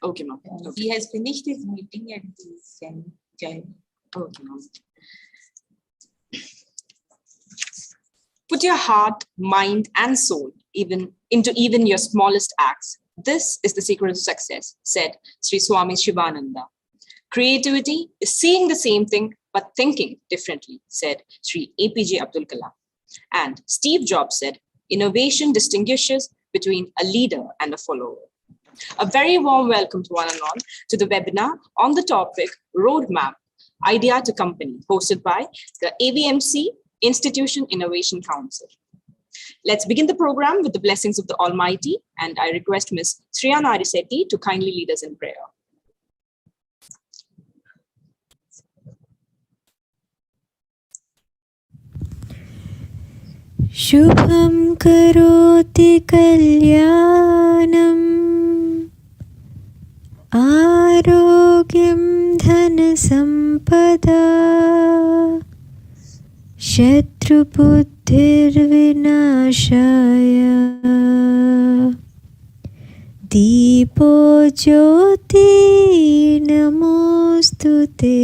Okay, ma'am. Okay. He has finished his meeting and he's joined. Okay, ma'am. Put your heart, mind, and soul into even your smallest acts. This is the secret of success, said Sri Swami Shivananda. Creativity is seeing the same thing but thinking differently, said Sri APJ Abdul Kalam. And Steve Jobs said, innovation distinguishes between a leader and a follower. A very warm welcome to one and all to the webinar on the topic Roadmap, Idea to Company, hosted by the AVMC Institution Innovation Council. Let's begin the program with the blessings of the Almighty, and I request Ms. Sriya Narisetti to kindly lead us in prayer. Shubham karoti kalyanam Arogyam dhana sampada Shatru buddhir vinashaya Deepo jyoti namostute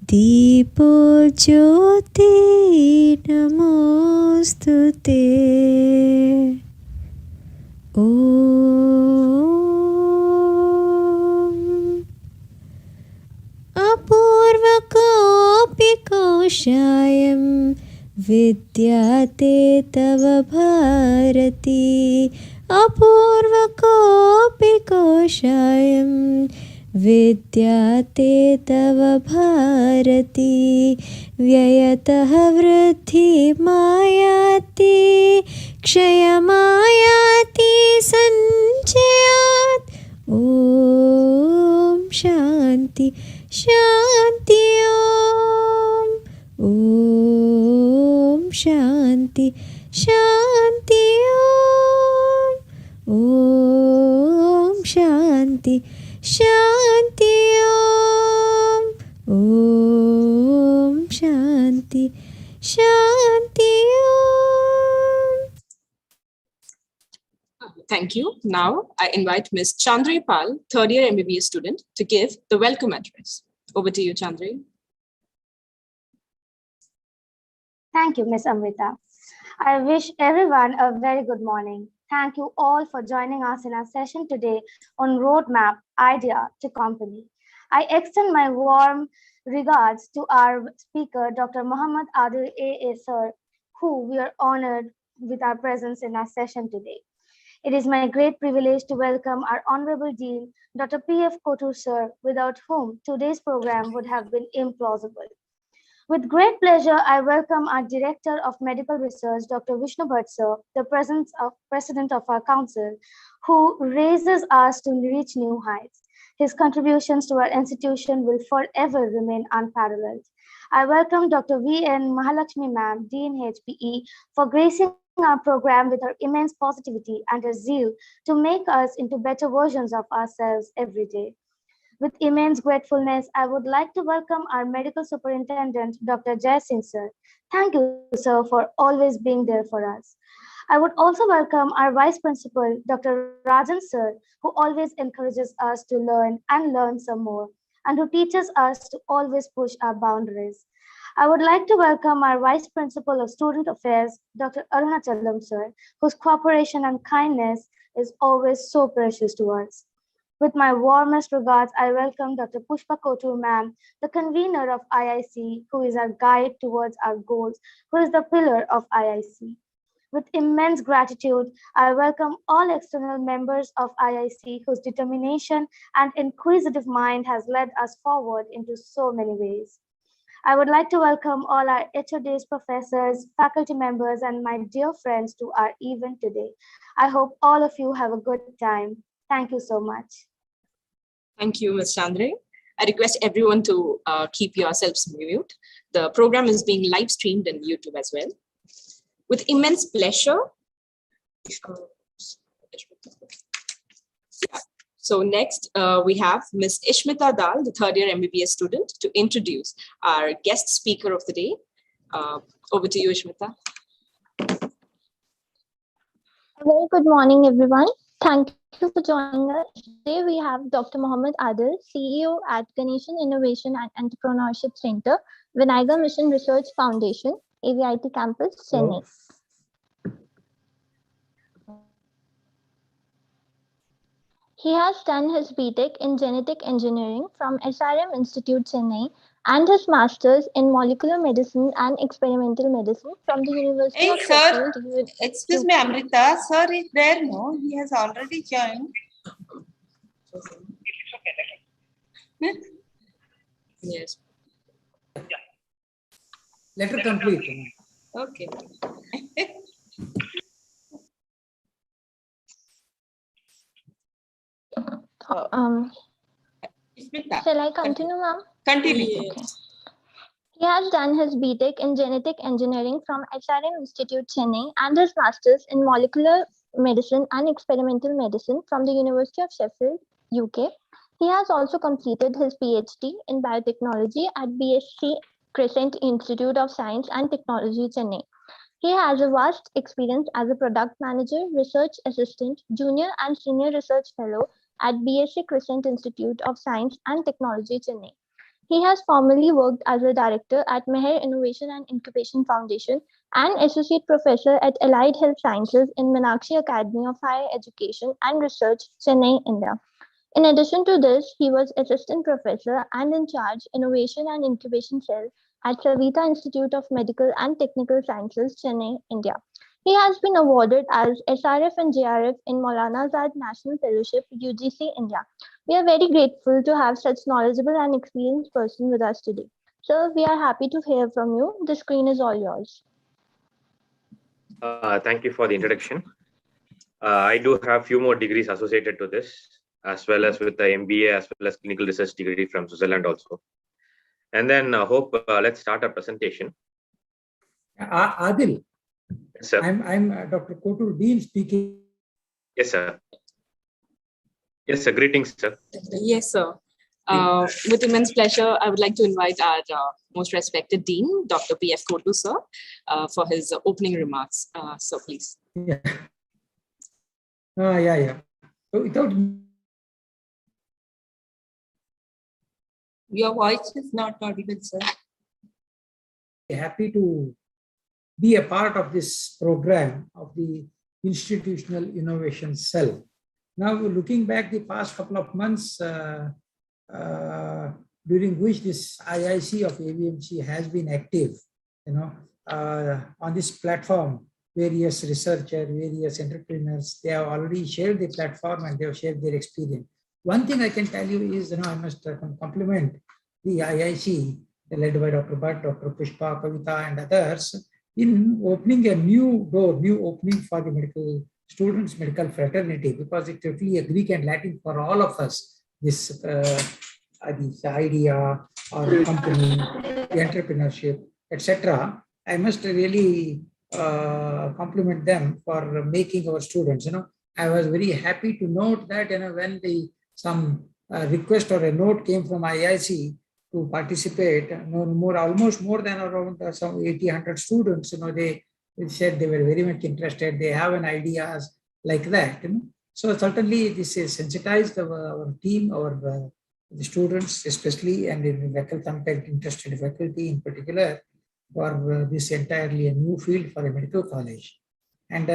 Deepo jyoti namostute Om Apurvakopi koshayam Vidyate tava bharati Apurvakopi koshayam Vidyate tava bharati Vyayataha vridhi mayati Kshayamayati sanchayat Om Shanti Shanti Om Shanti Shanti Om Shanti Shanti Om Shanti Shanti Thank you. Now I invite Ms. Chandri Pal, third year MBBS student, to give the welcome address. Over to you, Chandri. Thank you, Ms. Amrita. I wish everyone a very good morning. Thank you all for joining us in our session today on Roadmap, Idea to Company. I extend my warm regards to our speaker, Dr. Mohamed Adil AA Sir, who we are honored with our presence in our session today. It is my great privilege to welcome our Honorable Dean, Dr. P.F. Kotur Sir, without whom today's program would have been implausible. With great pleasure, I welcome our Director of Medical Research, Dr. Vishnu Bhatt Sir, the President of our Council, who raises us to reach new heights. His contributions to our institution will forever remain unparalleled. I welcome Dr. V.N. Mahalakshmi Ma'am, Dean HPE, for gracing our program with her immense positivity and her zeal to make us into better versions of ourselves every day. With immense gratefulness, I would like to welcome our Medical Superintendent, Dr. Jai Singh Sir. Thank you, sir, for always being there for us. I would also welcome our Vice Principal, Dr. Rajan Sir, who always encourages us to learn and learn some more, and who teaches us to always push our boundaries. I would like to welcome our Vice Principal of Student Affairs, Dr. Arunachalam Sir, whose cooperation and kindness is always so precious to us. With my warmest regards, I welcome Dr. Pushpa Kotur Ma'am, the convener of IIC, who is our guide towards our goals, who is the pillar of IIC. With immense gratitude, I welcome all external members of IIC whose determination and inquisitive mind has led us forward into so many ways. I would like to welcome all our HODs, professors, faculty members, and my dear friends to our event today. I hope all of you have a good time. Thank you so much. Thank you, Ms. Chandri. I request everyone to keep yourselves mute. The program is being live streamed on YouTube as well. With immense pleasure. So next, we have Ms. Ishmita Dal, the third year MBBS student, to introduce our guest speaker of the day. Over to you, Ishmita. A very good morning, everyone. Thank you for joining us. Today we have Dr. Mohamed Adil, CEO at Ganesan Innovation and Entrepreneurship Center, Vinayaka Mission Research Foundation, AVIT Campus, Chennai. He has done his BTech in Genetic Engineering from SRM Institute, Chennai, and his Masters in Molecular Medicine and Experimental Medicine from the University of sir, Sheffield. excuse me, Amrita. Sir is there, no? He has already joined. Yes. Letter complete. Okay. Shall I continue, ma'am? Continue. Okay. He has done his BTech in Genetic Engineering from SRM Institute, Chennai, and his Masters in Molecular Medicine and Experimental Medicine from the University of Sheffield, UK. He has also completed his PhD in Biotechnology at BSc Crescent Institute of Science and Technology, Chennai. He has a vast experience as a product manager, research assistant, junior and senior research fellow at BSc Crescent Institute of Science and Technology, Chennai. He has formerly worked as a director at Meher Innovation and Incubation Foundation and associate professor at Allied Health Sciences in Meenakshi Academy of Higher Education and Research, Chennai, India. In addition to this, he was assistant professor and in charge Innovation and Incubation Cell at Savita Institute of Medical and Technical Sciences, Chennai, India. He has been awarded as SRF and JRF in Maulana Azad National Fellowship, UGC, India. We are very grateful to have such knowledgeable and experienced person with us today. Sir, we are happy to hear from you. The screen is all yours. Thank you for the introduction. I do have few more degrees associated to this, as well as with the MBA, as well as clinical research degree from Switzerland also. And then let's start our presentation. Adil, Yes, sir. I'm Dr. Kotur Dean speaking. Yes, sir. Yes, sir. Greetings, sir. Yes, sir. With immense pleasure, I would like to invite our most respected Dean, Dr. P.F. Kotu, sir, for his opening remarks. So please. Yeah. Yeah. So without Your voice is not audible, sir. happy to be a part of this program of the Institutional Innovation Cell. Now, looking back the past couple of months, during which this IIC of AVMC has been active, on this platform, various researchers, various entrepreneurs, they have already shared the platform and they have shared their experience. One thing I can tell you is, I must compliment the IIC, led by Dr. Bhatt, Dr. Pushpa, Kavita, and others, in opening a new opening for the medical students, medical fraternity, because it's totally a Greek and Latin for all of us, this idea or company, the entrepreneurship, etc. I must really compliment them for making our students. I was very happy to note that when some request or a note came from IIC to participate, almost more than around some 80-100 students, they said they were very much interested. They have an ideas like that. So certainly this is sensitized our team, the students especially, and in faculty, interested faculty in particular, for this entirely a new field for a medical college. And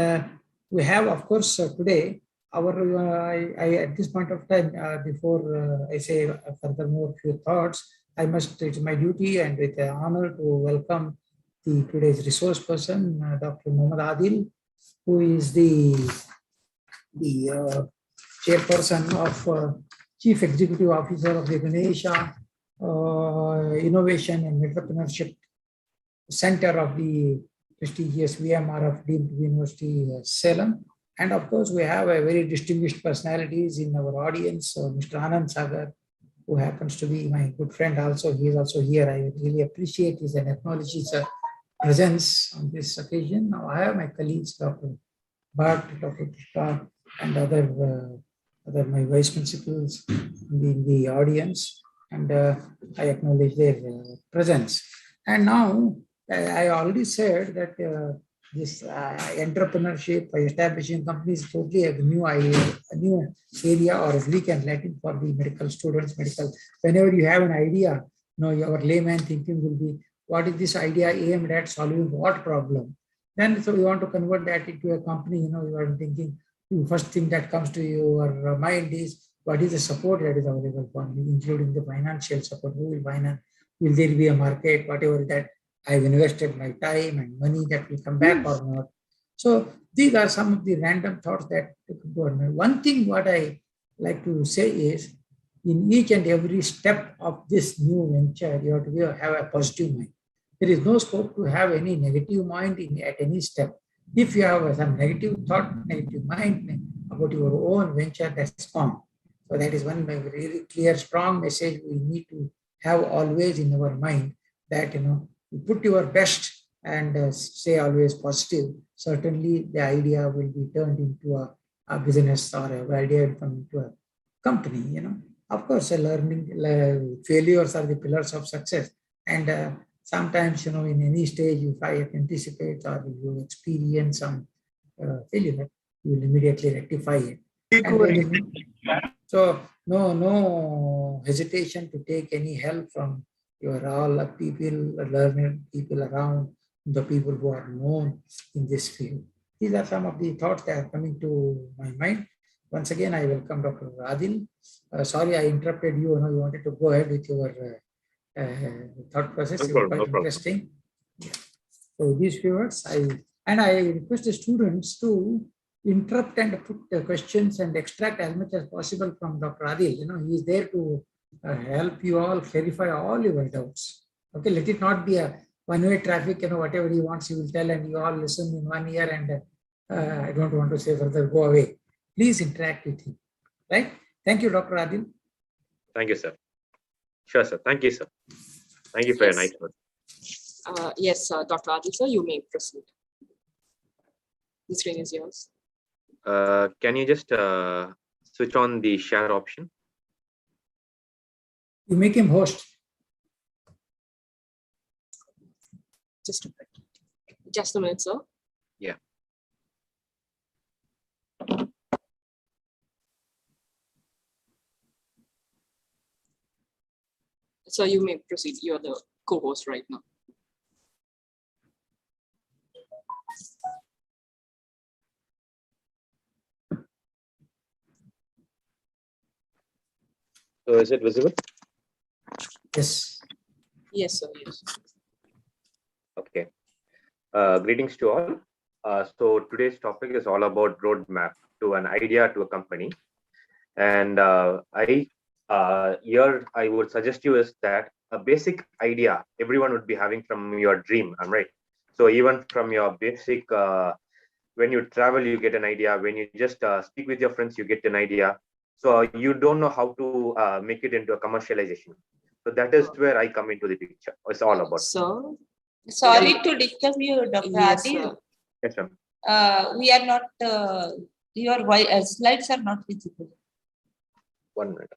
we have, of course, today, at this point of time, before I say furthermore few thoughts, it's my duty and with honor to welcome today's resource person, Dr. Mohamed Adil, who is the chairperson of Chief Executive Officer of the Ganesan Innovation and Entrepreneurship Center of the prestigious VMR of Deemed University, Salem. And of course, we have a very distinguished personalities in our audience, Mr. Anand Sagar, who happens to be my good friend also. He is also here. I really appreciate his and acknowledge his presence on this occasion. Now I have my colleagues, Dr. Bhatt, Dr. Pushpa, and other my vice principals in the audience, and I acknowledge their presence. And now I already said that this entrepreneurship, establishing companies, totally a new idea, a new area, or Greek and Latin for the medical students. Whenever you have an idea, your layman thinking will be, what is this idea aimed at solving what problem? Then, so you want to convert that into a company. You are thinking, the first thing that comes to your mind is, what is the support that is available for me, including the financial support. Who will finance? Will there be a market? Whatever that I've invested my time and money, that will come back or not. So these are some of the random thoughts that go on. One thing what I like to say is, in each and every step of this new venture, you have to have a positive mind. There is no scope to have any negative mind at any step. If you have some negative thought, negative mind about your own venture, that's gone. So that is one very clear, strong message we need to have always in our mind, that you put your best and say always positive. Certainly the idea will be turned into a business, or an idea will come into a company. Of course, failures are the pillars of success. And sometimes, in any stage, if I anticipate or you experience some failure, you will immediately rectify it. So no hesitation to take any help from all people, learned people around, the people who are known in this field. These are some of the thoughts that are coming to my mind. Once again, I welcome Dr. Adil. Sorry, I interrupted you. You wanted to go ahead with your thought process. It was quite interesting. Yeah. So these few words, I request the students to interrupt and put the questions and extract as much as possible from Dr. Adil. He is there to help you all clarify all your doubts. Okay, let it not be a one-way traffic. Whatever he wants, he will tell, and you all listen in one ear, and I don't want to say further, go away. Please interact with him. Right? Thank you, Dr. Adil. Thank you, sir. Sure, sir. Thank you, sir. Thank you for your nice words. Yes, Dr. Adil, sir, you may proceed. The screen is yours. Can you just switch on the share option? You make him host. Just a minute, sir. Yeah. So you may proceed. You are the co-host right now. So is it visible? Yes. Yes, sir. Yes. Okay. Greetings to all. So today's topic is all about roadmap to an idea to a company. And here I would suggest you is that a basic idea everyone would be having from your dream. I'm right. So even from your basic, when you travel, you get an idea. When you just speak with your friends, you get an idea. So you don't know how to make it into a commercialization. So that is where I come into the picture. It's all about. So, Sorry to disturb you, Dr. yes, Adil. sir. Yes, ma'am. We are not, your slides are not visible. 1 minute.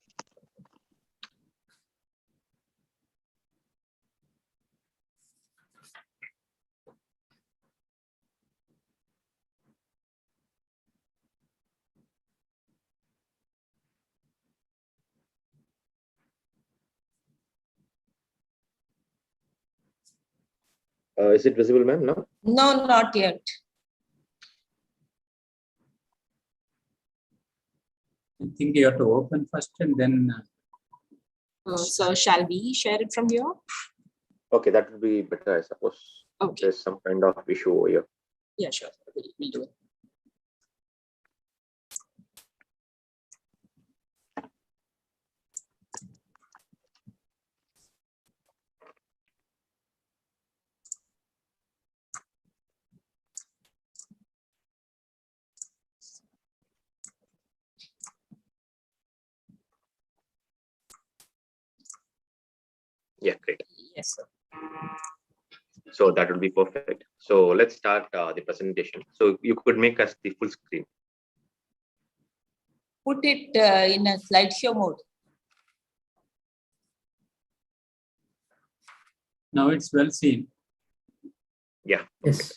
Is it visible, ma'am? No? No, not yet. I think you have to open first and then. So shall we share it from here? Okay, that would be better, I suppose. Okay. There's some kind of issue over here. Yeah, sure. We'll do it. Yeah, great. Yes, sir. So that would be perfect. So let's start the presentation. So you could make us the full screen. Put it in a slideshow mode. Now it's well seen. Yeah. Yes.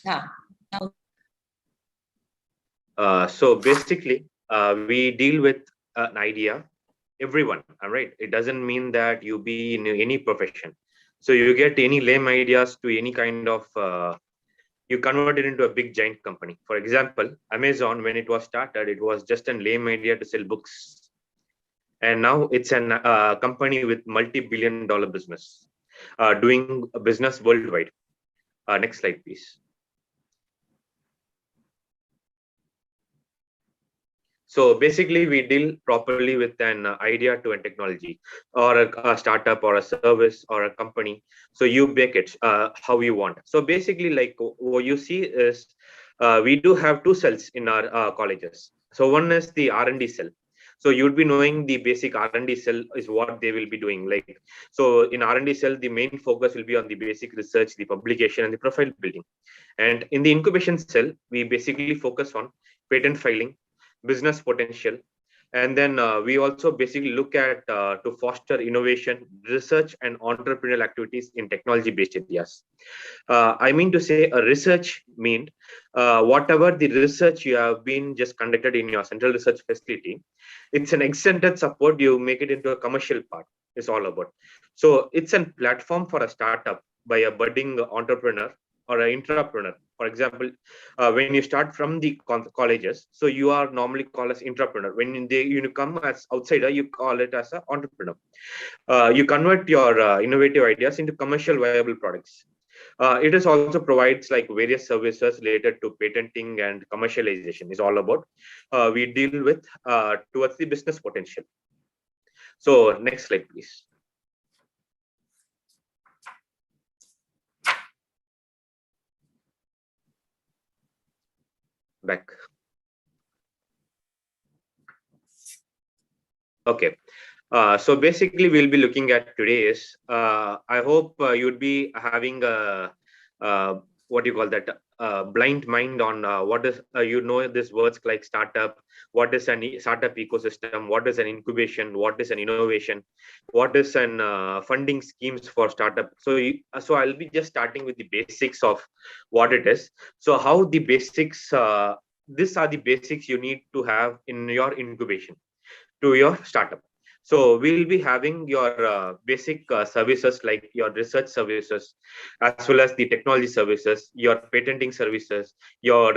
So basically, we deal with an idea, everyone, all right? It doesn't mean that you be in any profession. So you get any lame ideas to any kind of, you convert it into a big giant company. For example, Amazon, when it was started, it was just a lame idea to sell books. And now it's a company with multi-billion-dollar business, doing a business worldwide. Next slide, please. So basically, we deal properly with an idea to a technology or a startup or a service or a company. So you make it how you want. So basically, like what you see is we do have two cells in our colleges. So one is the R&D cell. So you'd be knowing the basic R&D cell is what they will be doing. Like, so in R&D cell, the main focus will be on the basic research, the publication, and the profile building. And in the incubation cell, we basically focus on patent filing, business potential, and then we also basically look at to foster innovation, research, and entrepreneurial activities in technology based areas. I mean to say a research mean whatever the research you have been just conducted in your central research facility, it's an extended support, you make it into a commercial part. It's all about. So it's a platform for a startup by a budding entrepreneur or an intrapreneur. For example, when you start from the colleges, so you are normally called as intrapreneur. When you come as outsider, you call it as an entrepreneur. You convert your innovative ideas into commercial viable products. It is also provides like various services related to patenting and commercialization. Is all about. We deal with towards the business potential. So next slide, please. Back. Okay. So basically, we'll be looking at today is, I hope you'd be having a, what do you call that, blind mind on what is, these words like startup, what is an startup ecosystem, what is an incubation, what is an innovation, what is an funding schemes for startup. So, so I'll be just starting with the basics of what it is. So how the basics, these are the basics you need to have in your incubation to your startup. So we'll be having your basic services like your research services, as well as the technology services, your patenting services, your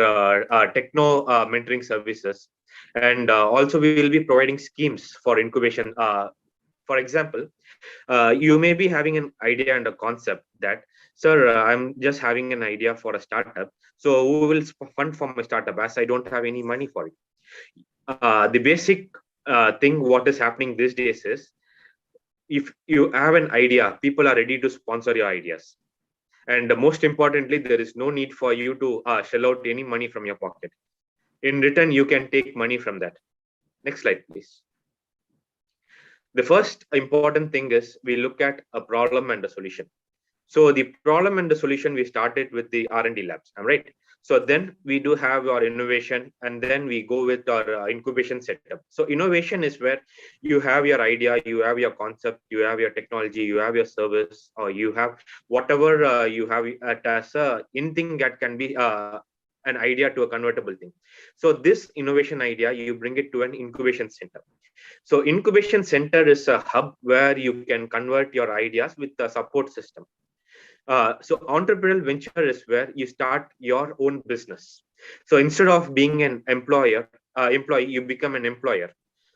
techno mentoring services, and also we will be providing schemes for incubation. For example, you may be having an idea and a concept that, sir, I'm just having an idea for a startup. So who will fund for my startup as I don't have any money for it? The basic thing what is happening these days is, if you have an idea, people are ready to sponsor your ideas. And most importantly, there is no need for you to shell out any money from your pocket. In return, you can take money from that. Next slide, please. The first important thing is we look at a problem and a solution. So the problem and the solution, we started with the R&D labs, right? So then we do have our innovation, and then we go with our incubation setup. So innovation is where you have your idea, you have your concept, you have your technology, you have your service, or you have whatever you have as anything that can be an idea to a convertible thing. So this innovation idea, you bring it to an incubation center. So incubation center is a hub where you can convert your ideas with a support system. So entrepreneurial venture is where you start your own business. So instead of being an employee, you become an employer.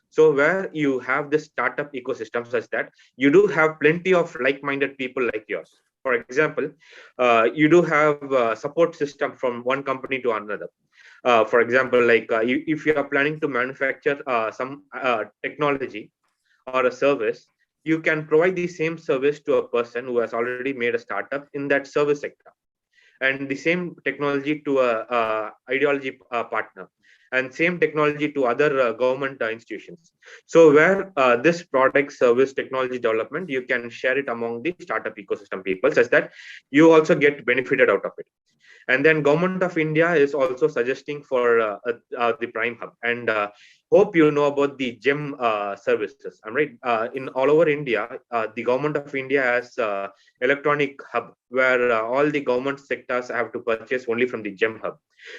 So where you have this startup ecosystem such that you do have plenty of like-minded people like yours. For example, you do have a support system from one company to another. For example, like if you are planning to manufacture some technology or a service, you can provide the same service to a person who has already made a startup in that service sector, and the same technology to a ideology partner, and same technology to other government institutions. So where this product, service, technology development, you can share it among the startup ecosystem people such that you also get benefited out of it. And then Government of India is also suggesting for the Prime Hub. And hope you know about the GEM services. I'm right. In all over India, the Government of India has electronic hub where all the government sectors have to purchase only from the GEM hub.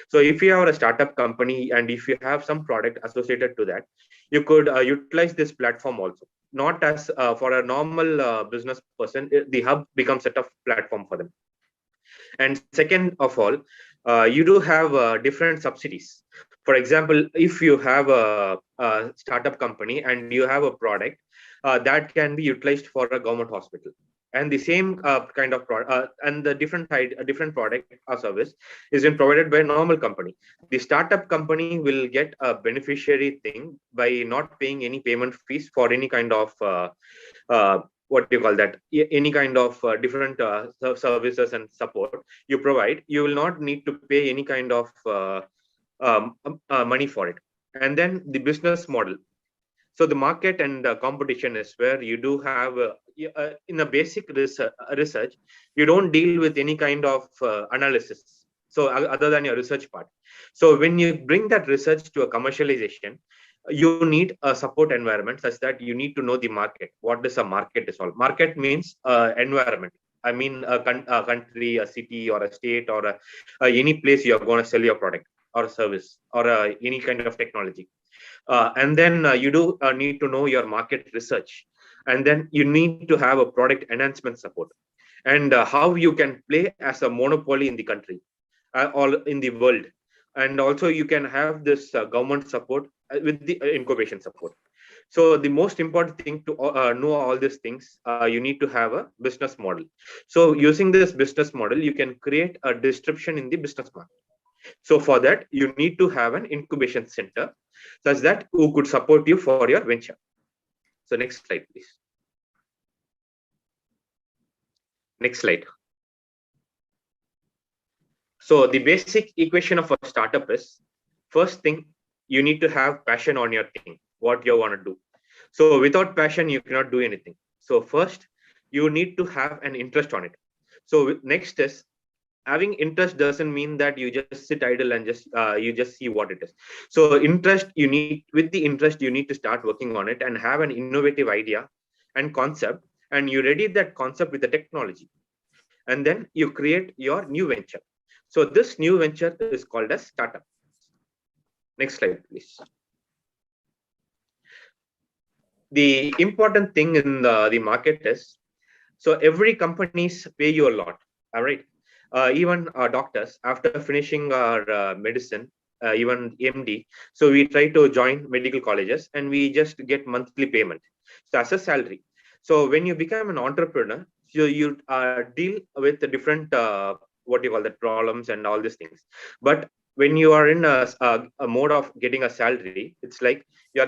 So if you have a startup company and if you have some product associated to that, you could utilize this platform also. Not as for a normal business person, the hub becomes a tough platform for them. And second of all, you do have different subsidies. For example, if you have a startup company and you have a product that can be utilized for a government hospital, and the same kind of product and the different product or service is been provided by a normal company, the startup company will get a beneficiary thing by not paying any payment fees for any kind of what do you call that, any kind of different services and support you provide. You will not need to pay any kind of money for it. And then the business model. So the market and competition is where you do have in a basic research, you don't deal with any kind of analysis. So other than your research part. So when you bring that research to a commercialization, you need a support environment such that you need to know the market. What is a market is all? Market means environment. I mean, a country, a city, or a state, or any place you are going to sell your product or service or any kind of technology. And then you do need to know your market research. And then you need to have a product enhancement support. And how you can play as a monopoly in the country or in the world. And also you can have this government support with the incubation support. So the most important thing to know all these things, you need to have a business model. So using this business model, you can create a description in the business model. So for that, you need to have an incubation center such that who could support you for your venture. So next slide, please. Next slide. So the basic equation of a startup is, first thing, you need to have passion on your thing, what you want to do. So without passion, you cannot do anything. So first, you need to have an interest on it. So next is, having interest doesn't mean that you just sit idle and just you just see what it is. So interest, you need, with the interest, you need to start working on it and have an innovative idea and concept, and you ready that concept with the technology. And then you create your new venture. So this new venture is called as startup. Next slide, please. The important thing in the market is, so every companies pay you a lot, all right? Even doctors, after finishing our medicine, even MD, so we try to join medical colleges and we just get monthly payment. So as a salary. So when you become an entrepreneur, you deal with the different, what do you call that, problems and all these things. But when you are in a mode of getting a salary, it's like you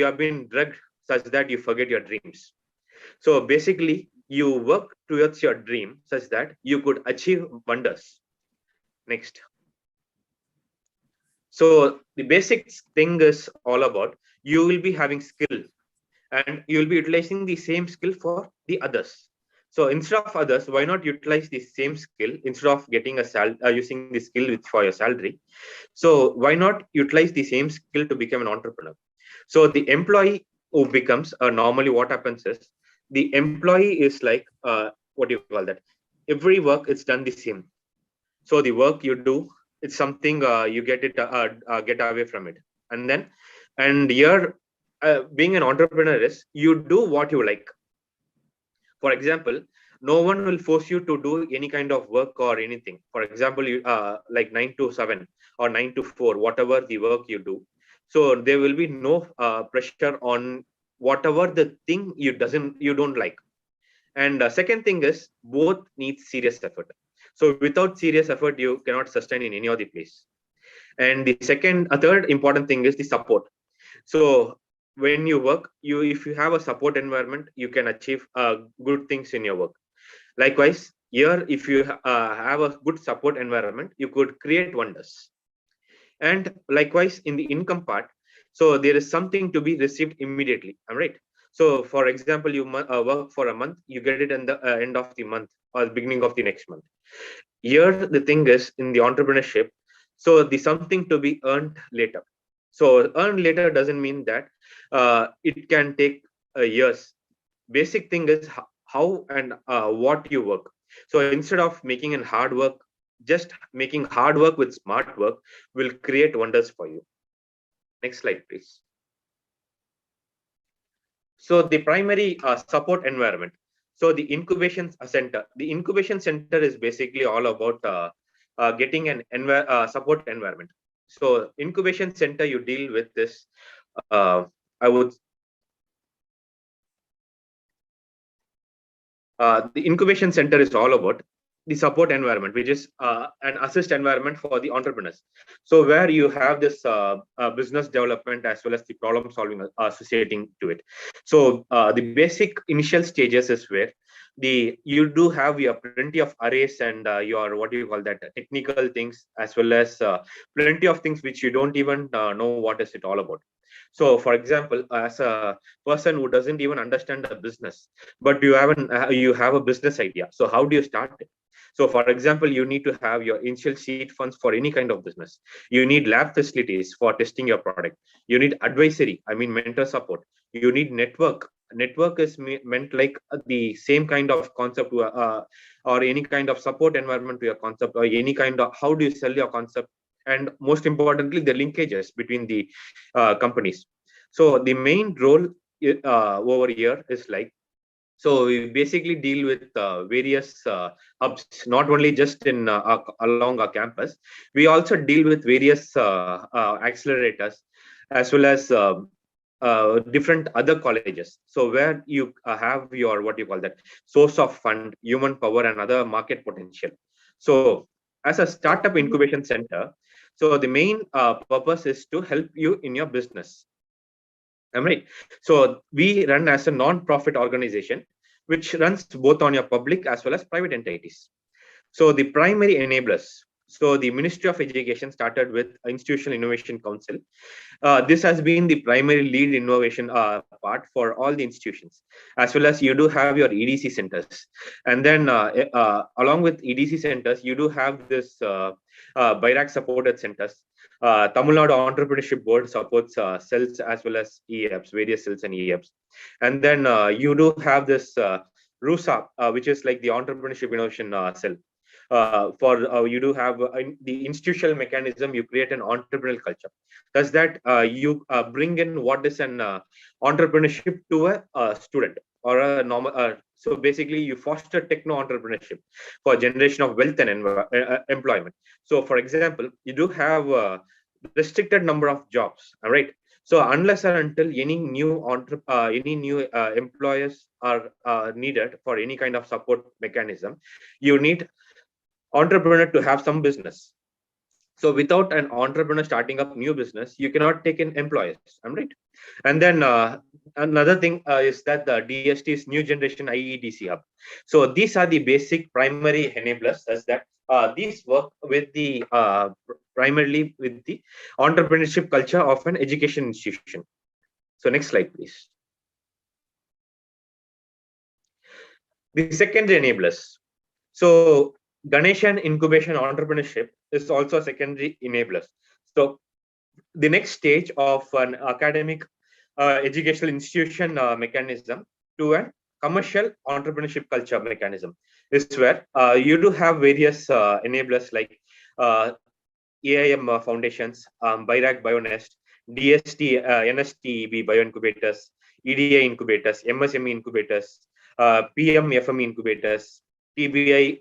have been drugged such that you forget your dreams. So basically, you work towards your dream such that you could achieve wonders. Next. So the basic thing is all about, you will be having skill and you will be utilizing the same skill for the others. So instead of others, why not utilize the same skill instead of getting a using the skill for your salary? So why not utilize the same skill to become an entrepreneur? So the employee who becomes normally what happens is, the employee is like what do you call that? Every work is done the same. So the work you do, it's something you get away from it. And here, being an entrepreneur is, you do what you like. For example, no one will force you to do any kind of work or anything. For example, you like 9 to 7 or 9 to 4, whatever the work you do. So there will be no pressure on whatever the thing you don't like. And second thing is, both need serious effort. So without serious effort, you cannot sustain in any other place. And the third important thing is the support. So when you work, if you have a support environment, you can achieve good things in your work. Likewise, here, if you have a good support environment, you could create wonders. And likewise, in the income part, so there is something to be received immediately. All right. So for example, you work for a month, you get it in the end of the month or the beginning of the next month. here the thing is in the entrepreneurship, so the something to be earned later. So earned later doesn't mean that it can take years. Basic thing is how and what you work. So instead of making an hard work, just making hard work with smart work will create wonders for you. Next slide, please. So the primary support environment. So the incubation center. The incubation center is basically all about getting an support environment. So incubation center, you deal with this. I would. The incubation center is all about the support environment, which is an assist environment for the entrepreneurs. So where you have this business development as well as the problem solving associating to it. So the basic initial stages is where you do have your plenty of arrays and your what do you call that technical things, as well as plenty of things which you don't even know what is it all about. So for example, as a person who doesn't even understand the business, but you have a business idea, so how do you start it? So for example, you need to have your initial seed funds for any kind of business. You need lab facilities for testing your product. You need advisory, I mean mentor support. You need network is meant like the same kind of concept or any kind of support environment to your concept, or any kind of how do you sell your concept, and most importantly the linkages between the companies. So the main role over here is like, so we basically deal with various hubs, not only just in along our campus. We also deal with various accelerators, as well as different other colleges. So where you have your what you call that source of fund, human power, and other market potential. So as a startup incubation center, so the main purpose is to help you in your business. Am I right? So we run as a non-profit organization, which runs both on your public as well as private entities. So the primary enablers. So the Ministry of Education started with Institutional Innovation Council. This has been the primary lead innovation part for all the institutions, as well as you do have your EDC centers. And then along with EDC centers, you do have this BIRAC supported centers. Tamil Nadu Entrepreneurship Board supports cells as well as EAPs, various cells and EAPs. And then you do have this RUSA, which is like the Entrepreneurship Innovation Cell. You do have the institutional mechanism, you create an entrepreneurial culture. Thus that you bring in what is an entrepreneurship to a student or a normal. So basically, you foster techno entrepreneurship for generation of wealth and employment. So, for example, you do have a restricted number of jobs. All right. So unless or until any new employers are needed for any kind of support mechanism, you need entrepreneur to have some business. So without an entrepreneur starting up new business, you cannot take in employers. I'm right. And then another thing is that the DST is new generation IEDC hub. So these are the basic primary enablers, as that these work with the primarily with the entrepreneurship culture of an education institution. So next slide, please. The secondary enablers. So Ganesan incubation entrepreneurship is also a secondary enabler. So the next stage of an academic educational institution mechanism to a commercial entrepreneurship culture mechanism is where you do have various enablers like AIM foundations, BIRAC BioNest, DST, NSTEB bioincubators, EDA incubators, MSME incubators, PM FME incubators, TBI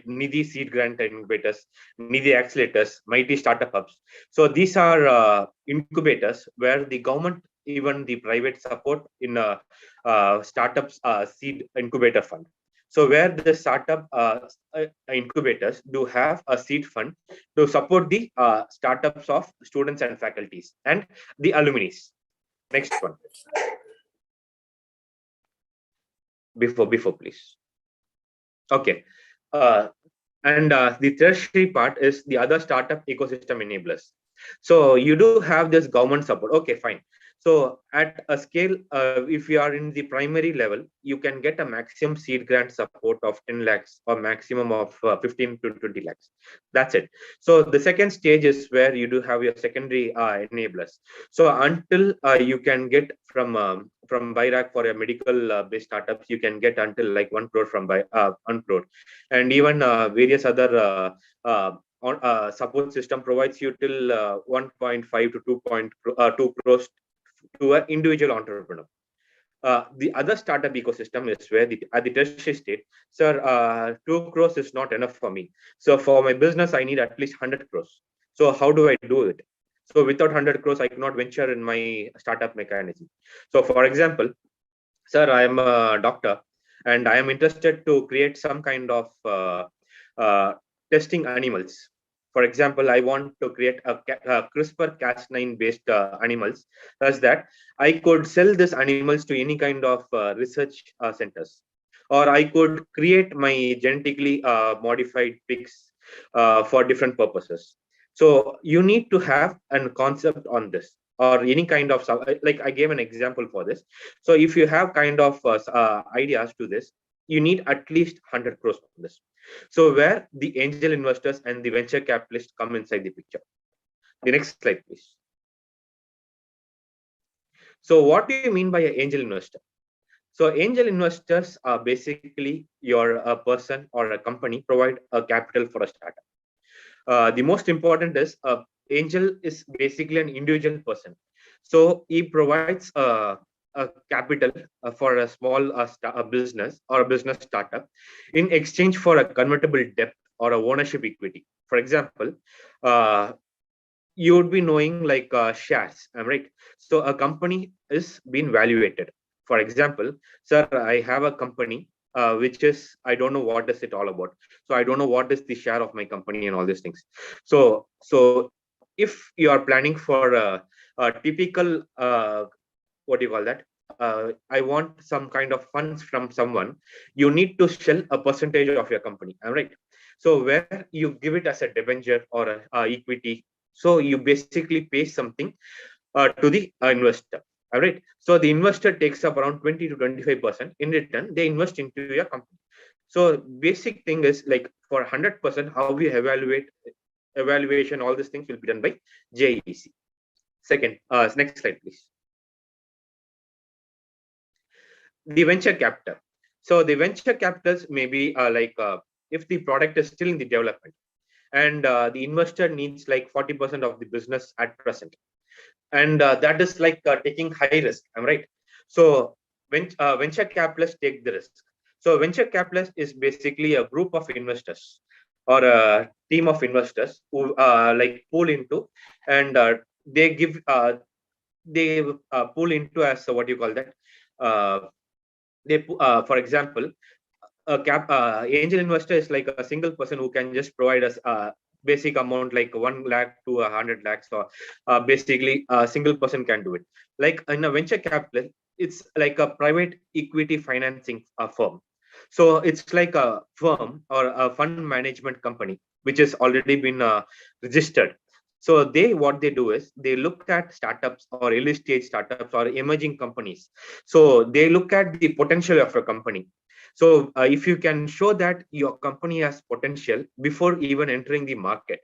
Nidhi seed grant incubators, Nidhi accelerators, mighty startup hubs. So these are incubators where the government, even the private support in startups seed incubator fund. So where the startup incubators do have a seed fund to support the startups of students and faculties and the alumni. Next one. Before please. Okay. And the tertiary part is the other startup ecosystem enablers. So you do have this government support. Okay, fine. So at a scale, if you are in the primary level, you can get a maximum seed grant support of 10 lakhs or maximum of 15 to 20 lakhs. That's it. So the second stage is where you do have your secondary enablers. So until you can get from BIRAC for a medical based startups, you can get until like 1 crore from 1 crore, and even various other support system provides you till 1.5 to 2 crores to an individual entrepreneur. The other startup ecosystem is where at the tertiary state, sir, 2 crores is not enough for me. So for my business, I need at least 100 crores. So how do I do it? So without 100 crores, I cannot venture in my startup mechanism. So for example, sir, I am a doctor and I am interested to create some kind of testing animals. For example, I want to create a CRISPR-Cas9 based animals, such that I could sell these animals to any kind of research centers, or I could create my genetically modified pigs for different purposes. So you need to have a concept on this, or any kind of, like I gave an example for this. So if you have kind of ideas to this, you need at least 100 crores on this. So where the angel investors and the venture capitalists come inside the picture. The next slide, please. So what do you mean by an angel investor? So angel investors are basically a person or a company provide a capital for a startup. The most important is angel is basically an individual person. So he provides a capital for a small business or a business startup in exchange for a convertible debt or a ownership equity. For example, you would be knowing like shares, right? So a company is being valuated. For example, sir, I have a company which is, I don't know what is it all about. So I don't know what is the share of my company and all these things. So if you are planning for a typical what do you call that? I want some kind of funds from someone. You need to sell a percentage of your company, right? So where you give it as a debenture or a equity. So you basically pay something to the investor. All right. So the investor takes up around 20 to 25%. In return, they invest into your company. So basic thing is like for 100%, how we evaluation, all these things will be done by GIEC. Second, next slide, please. The venture capital. So the venture capitals may be if the product is still in the development and the investor needs like 40% of the business at present. And that is like taking high risk, am I right? So when venture capitalists take the risk. So venture capitalist is basically a group of investors or a team of investors who like pull into, and they give they pull into as what you call that. For example, angel investor is like a single person who can just provide us basic amount like 1 lakh to 100 lakhs, or basically a single person can do it. Like in a venture capital, it's like a private equity financing firm. So it's like a firm or a fund management company which has already been registered. So what they do is they look at startups or early stage startups or emerging companies. So they look at the potential of a company. So if you can show that your company has potential before even entering the market,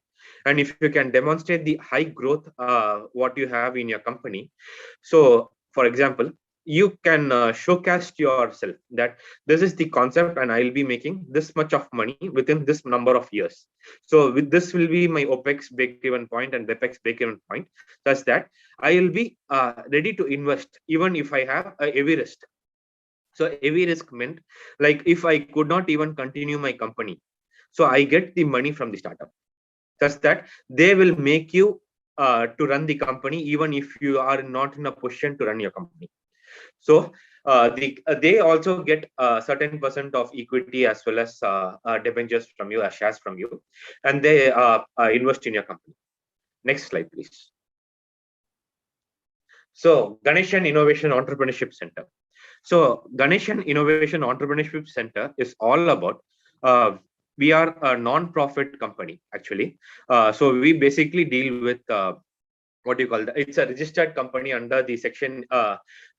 and if you can demonstrate the high growth what you have in your company, so for example, you can showcase yourself that this is the concept and I'll be making this much of money within this number of years. So with this will be my OPEX break-even point and CAPEX break-even point, such that I will be ready to invest even if I have a heavy risk. So heavy risk meant like if I could not even continue my company, so I get the money from the startup, such that they will make you to run the company even if you are not in a position to run your company. So they also get a certain percent of equity as well as debentures from you, as shares from you, and they invest in your company. Next slide, please. So Ganesan Innovation Entrepreneurship Center. So Ganesan Innovation Entrepreneurship Center is all about, we are a non-profit company actually. So we basically deal with what do you call that? It's a registered company under the section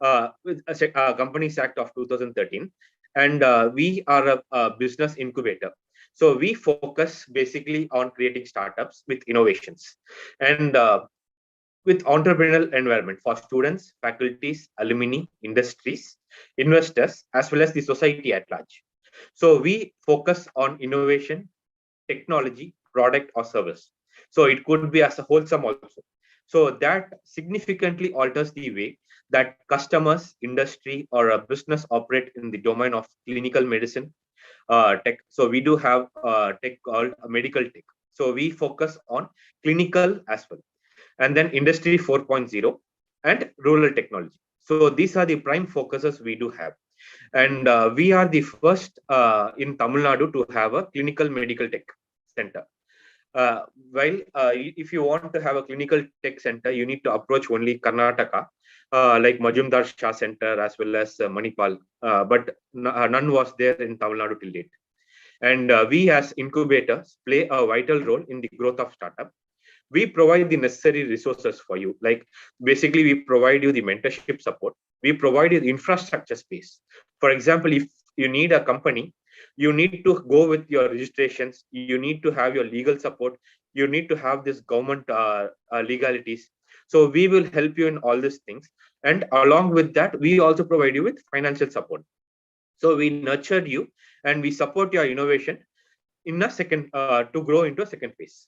Companies Act of 2013, and we are a business incubator. So we focus basically on creating startups with innovations and with entrepreneurial environment for students, faculties, alumni, industries, investors, as well as the society at large. So we focus on innovation, technology, product, or service. So it could be as a wholesome also. So that significantly alters the way that customers, industry, or a business operate in the domain of clinical medicine, tech. So we do have tech called medical tech. So we focus on clinical as well. And then industry 4.0 and rural technology. So these are the prime focuses we do have. And we are the first in Tamil Nadu to have a clinical medical tech center. While if you want to have a clinical tech center, you need to approach only Karnataka, like Majumdar Shah Center as well as Manipal, but none was there in Tamil Nadu till date. And we as incubators play a vital role in the growth of startup. We provide the necessary resources for you. Like basically, we provide you the mentorship support. We provide you the infrastructure space. For example, if you need a company, you need to go with your registrations. You need to have your legal support. You need to have this government legalities. So we will help you in all these things. And along with that, we also provide you with financial support. So we nurtured you and we support your innovation in a second to grow into a second phase.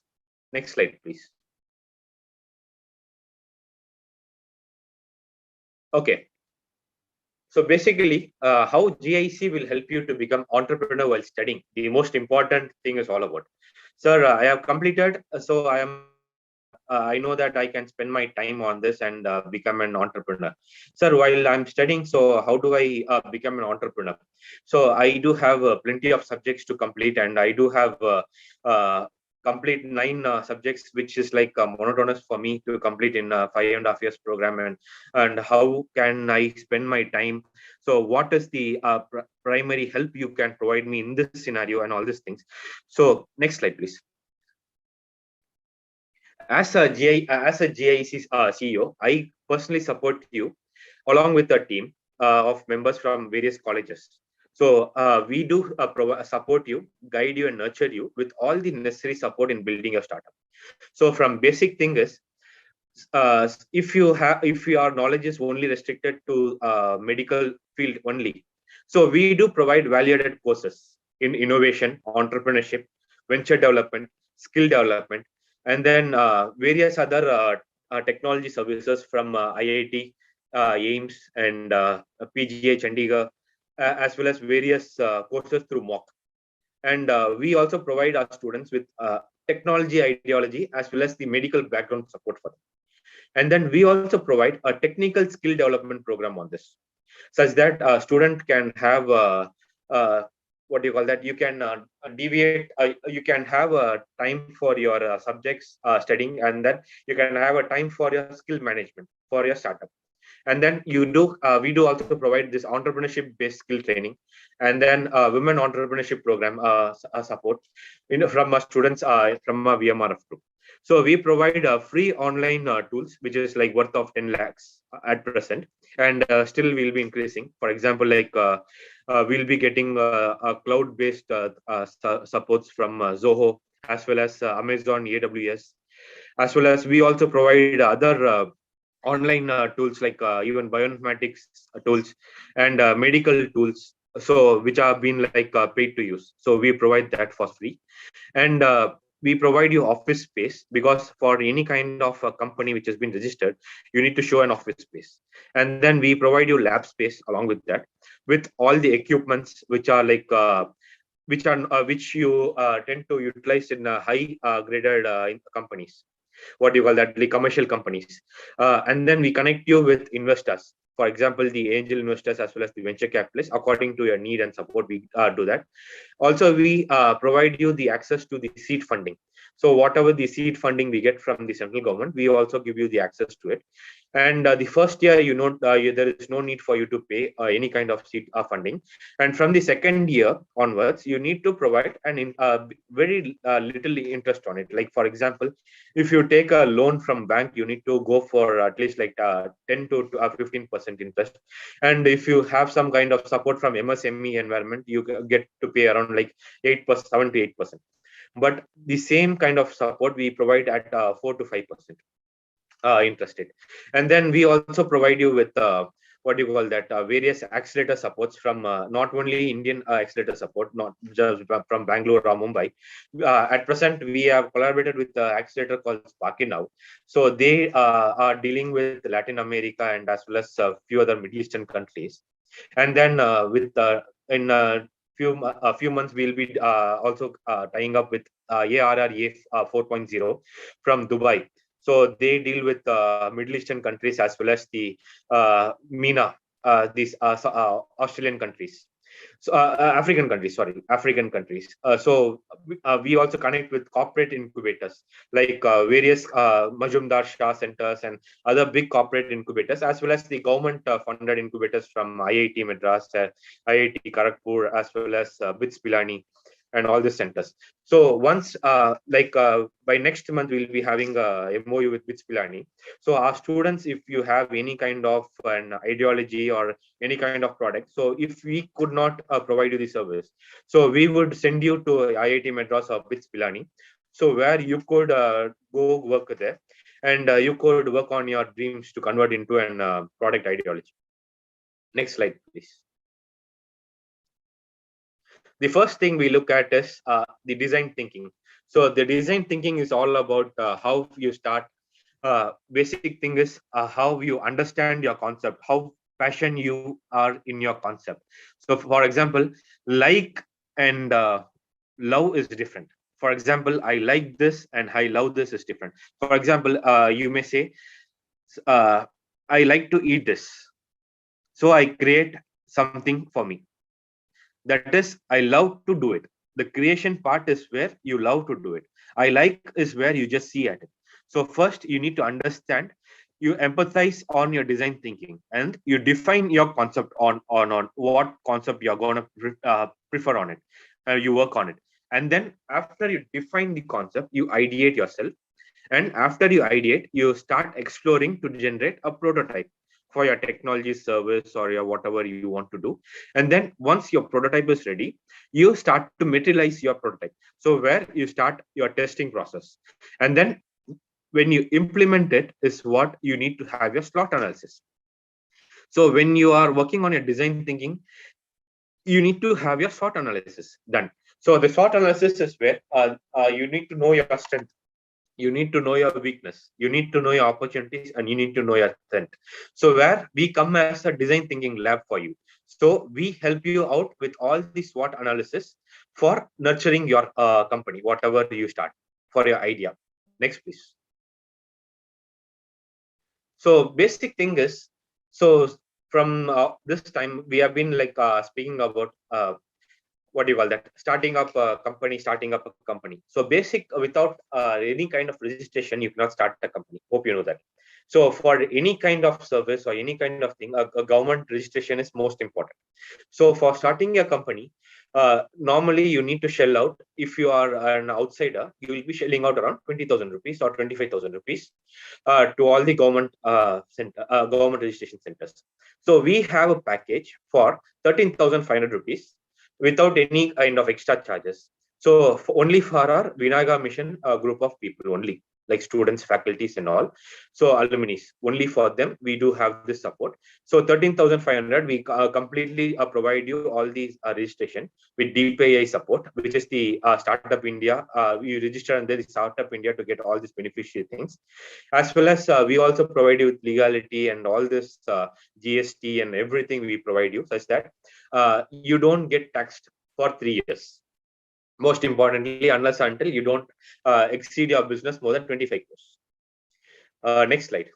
Next slide, please. Okay. So basically, how GIEC will help you to become entrepreneur while studying. The most important thing is all about. Sir, I have completed. So I know that I can spend my time on this and become an entrepreneur. Sir, while I'm studying, so how do I become an entrepreneur? So I do have plenty of subjects to complete, and I do have complete 9 subjects, which is like monotonous for me to complete in 5.5 years program. And how can I spend my time? So what is the primary help you can provide me in this scenario and all these things? So next slide, please. As a GIEC CEO, I personally support you along with a team of members from various colleges. So we do support you, guide you, and nurture you with all the necessary support in building your startup. So from basic thing is, if your knowledge is only restricted to medical field only, so we do provide value-added courses in innovation, entrepreneurship, venture development, skill development, and then various other technology services from IIT, AIMS, and PGA Chandigarh, as well as various courses through MOOC. And we also provide our students with technology ideology as well as the medical background support for them. And then we also provide a technical skill development program on this, such that a student can have what do you call that? You can deviate. You can have a time for your subjects studying, and then you can have a time for your skill management for your startup. And then we do also provide this entrepreneurship-based skill training, and then women entrepreneurship program support, from our students from our VMRF group. So we provide free online tools, which is like worth of 10 lakhs at present, and still we'll be increasing. For example, like we'll be getting a cloud-based supports from Zoho, as well as Amazon AWS, as well as we also provide other online tools like even bioinformatics tools and medical tools, so which are being like paid to use. So we provide that for free. And we provide you office space, because for any kind of a company which has been registered, you need to show an office space. And then we provide you lab space along with that, with all the equipments which are like which you tend to utilize in high graded companies, what do you call that, the commercial companies. And then we connect you with investors, for example, the angel investors as well as the venture capitalists, according to your need and support. We do that. Also, we provide you the access to the seed funding. So whatever the seed funding we get from the central government, we also give you the access to it. And the first year, there is no need for you to pay any kind of seed funding. And from the second year onwards, you need to provide very little interest on it. Like, for example, if you take a loan from bank, you need to go for at least like 10 to 15% interest. And if you have some kind of support from MSME environment, you get to pay around like 8%, 7 to 8%. But the same kind of support we provide at 4 to 5% interest rate. And then we also provide you with what do you call that, various accelerator supports from not only Indian accelerator support, not just from Bangalore or Mumbai. At present, we have collaborated with the accelerator called Sparky now. So they are dealing with Latin America and as well as a few other Middle Eastern countries. And then in a few months, we'll be also tying up with ARRA 4.0 from Dubai. So they deal with Middle Eastern countries as well as the MENA, these Australian countries. So African countries, sorry, African countries. So we also connect with corporate incubators like various Majumdar Shah centers and other big corporate incubators, as well as the government funded incubators from IIT Madras, IIT Kharagpur, as well as BITS Pilani, and all the centers. So once by next month, we'll be having a MOU with BITS Pilani. So our students, if you have any kind of an ideology or any kind of product, so if we could not provide you the service, so we would send you to IIT Madras or BITS Pilani, so where you could go work there, and you could work on your dreams to convert into an product ideology. Next slide, please. The first thing we look at is the design thinking. So the design thinking is all about how you start. Basic thing is how you understand your concept, how passionate you are in your concept. So for example, like and love is different. For example, I like this and I love this is different. For example, you may say, I like to eat this, so I create something for me. That is, I love to do it. The creation part is where you love to do it. I like is where you just see at it. So first you need to understand, you empathize on your design thinking, and you define your concept on what concept you're going to prefer on it. You work on it. And then after you define the concept, you ideate yourself. And after you ideate, you start exploring to generate a prototype for your technology service or your whatever you want to do. And then once your prototype is ready, you start to materialize your prototype. So where you start your testing process. And then when you implement it is what you need to have your SWOT analysis. So when you are working on your design thinking, you need to have your SWOT analysis done. So the SWOT analysis is where you need to know your strength. You need to know your weakness, you need to know your opportunities, and you need to know your strength. So where we come as a design thinking lab for you. So we help you out with all the SWOT analysis for nurturing your company, whatever you start, for your idea. Next, please. So basic thing is, so from this time, we have been like speaking about what do you call that, starting up a company. So basic, without any kind of registration, you cannot start a company. Hope you know that. So for any kind of service or any kind of thing, a government registration is most important. So for starting a company, normally you need to shell out. If you are an outsider, you will be shelling out around 20,000 rupees or 25,000 rupees to all the government government registration centers. So we have a package for 13,500 rupees without any kind of extra charges. So only for our Vinayaka mission group of people only, like students, faculties, and all. So alumni, only for them we do have this support. So 13,500, we completely provide you all these registration with DPI support, which is the Startup India. You register and there is Startup India to get all these beneficiary things, as well as we also provide you with legality and all this GST and everything we provide you, such that you don't get taxed for 3 years. Most importantly, unless until you don't exceed your business more than 25 crores. Next slide.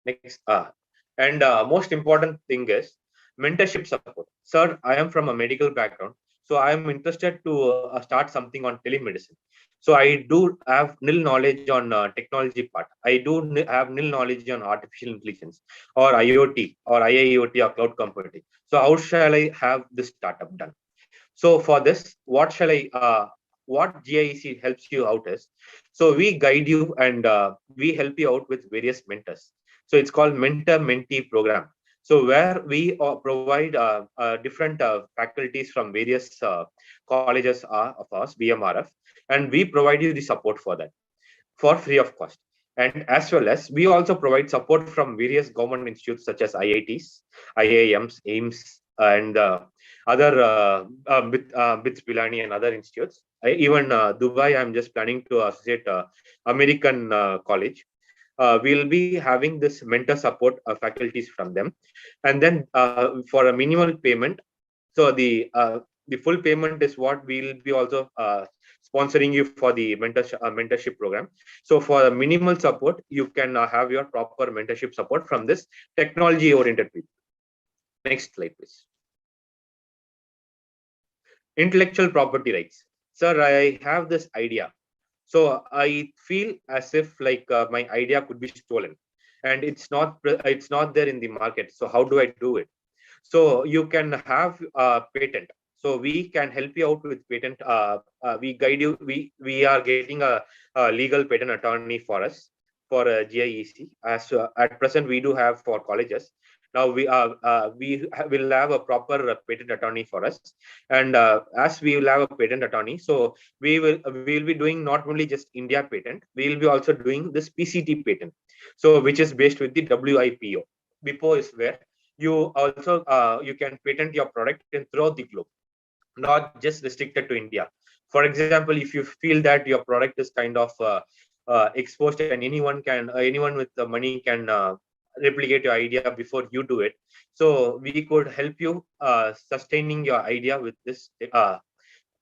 Next. And most important thing is mentorship support. Sir, I am from a medical background. So I'm interested to start something on telemedicine. So I do have nil knowledge on technology part. I do have nil knowledge on artificial intelligence or IoT or IIoT or cloud computing. So how shall I have this startup done? So for this, what GIEC helps you out is, so we guide you and we help you out with various mentors. So it's called mentor-mentee program. So where we provide different faculties from various colleges of ours, BMRF, and we provide you the support for that for free of cost. And as well as we also provide support from various government institutes such as IITs, IIMs, AIMS, and other BITS, Pilani, and other institutes. Even Dubai, I'm just planning to associate American college. We'll be having this mentor support faculties from them, and then for a minimal payment. So the full payment is what we'll be also sponsoring you for the mentorship program. So for a minimal support, you can have your proper mentorship support from this technology oriented people. Next slide, please. Intellectual property rights. Sir, I have this idea. So I feel as if like my idea could be stolen, and it's not there in the market. So how do I do it? So you can have a patent. So we can help you out with patent. We guide you. We are getting a legal patent attorney for us for GIEC. As at present we do have for colleges. Now will have a proper patent attorney for us, and as we will have a patent attorney, so we will be doing not only just India patent, we will be also doing this PCT patent. So which is based with the WIPO. WIPO is where you also you can patent your product in throughout the globe, not just restricted to India. For example, if you feel that your product is kind of exposed and anyone with the money can replicate your idea before you do it, so we could help you sustaining your idea with this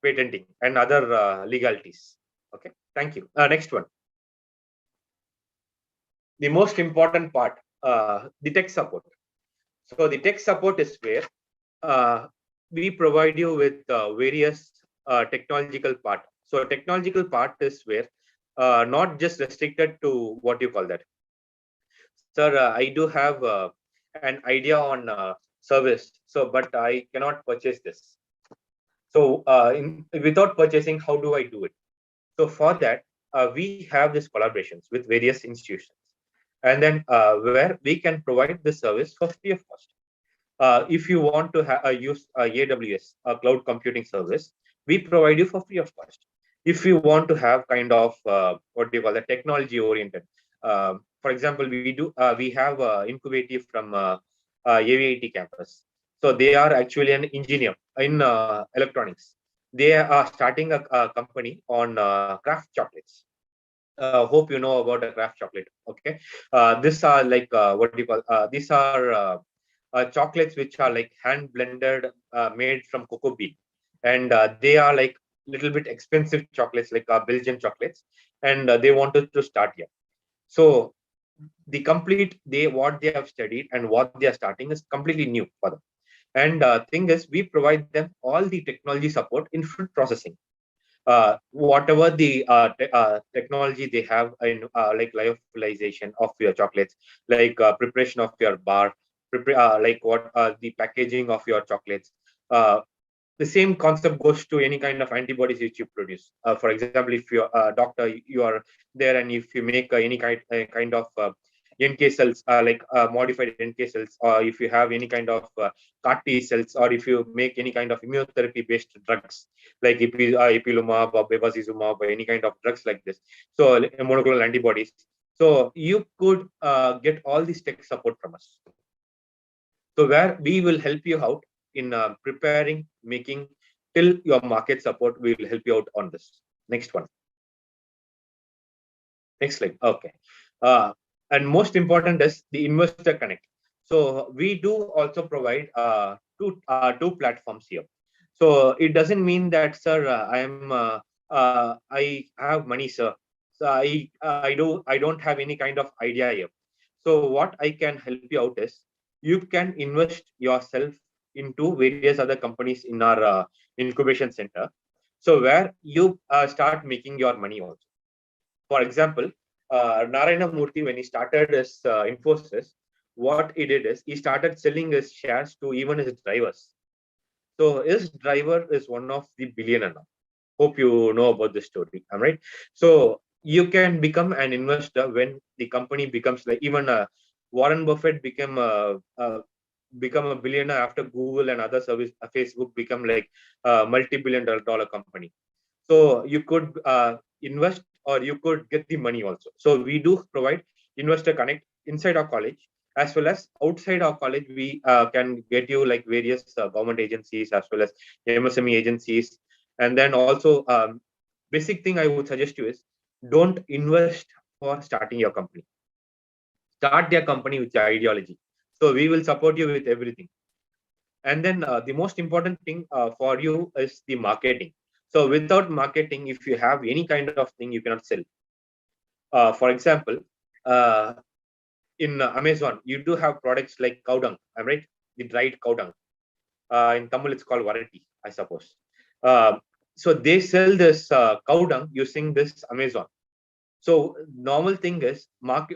patenting and other legalities. Okay, thank you. Next one, the most important part, the tech support. So the tech support is where we provide you with various technological part. So technological part is where not just restricted to what you call that. Sir, I do have an idea on service, so but I cannot purchase this. So without purchasing, how do I do it? So for that, we have these collaborations with various institutions, and then where we can provide the service for free of cost. If you want to use AWS, a cloud computing service, we provide you for free of cost. If you want to have kind of what do you call the technology oriented, for example, we have Incubative from AVIT campus. So they are actually an engineer in electronics. They are starting a company on craft chocolates. Hope you know about a craft chocolate. Okay, these are like what do you call? These are chocolates which are like hand blended, made from cocoa bean, and they are like little bit expensive chocolates, like Belgian chocolates, and they wanted to start here. So the complete what they have studied and what they are starting is completely new for them. And thing is, we provide them all the technology support in food processing. Whatever the technology they have in like lyophilization of your chocolates, like preparation of your bar, like what the packaging of your chocolates. The same concept goes to any kind of antibodies which you produce. For example, if you're a doctor, you are there, and if you make any kind of NK cells, like modified NK cells, or if you have any kind of CAR T cells, or if you make any kind of immunotherapy-based drugs, like ipilimumab or bevacizumab or any kind of drugs like this, so monoclonal antibodies. So you could get all this tech support from us. So where we will help you out in preparing, making, till your market support, we will help you out on this. Next one. Next slide. Okay. And most important is the investor connect. So we do also provide two platforms here. So it doesn't mean that, sir, I have money, sir. So I don't have any kind of idea here. So what I can help you out is, you can invest yourself into various other companies in our incubation center. So where you start making your money also. For example, Narayana Murthy, when he started his Infosys, what he did is he started selling his shares to even his drivers. So his driver is one of the billionaire now. Hope you know about this story. Am I right? So you can become an investor when the company becomes like even Warren Buffett became a billionaire after Google and other service. Facebook become like a multi-billion-dollar company. So you could invest or you could get the money also. So we do provide investor connect inside our college as well as outside our college. We can get you like various government agencies as well as MSME agencies. And then also basic thing I would suggest you is don't invest for starting your company. Start their company with your ideology. So we will support you with everything. And then the most important thing for you is the marketing. So without marketing, if you have any kind of thing, you cannot sell. For example, uh, in Amazon, you do have products like cow dung, I'm right? The dried cow dung. In Tamil, it's called varati, I suppose. Uh, so they sell this cow dung using this Amazon. So normal thing is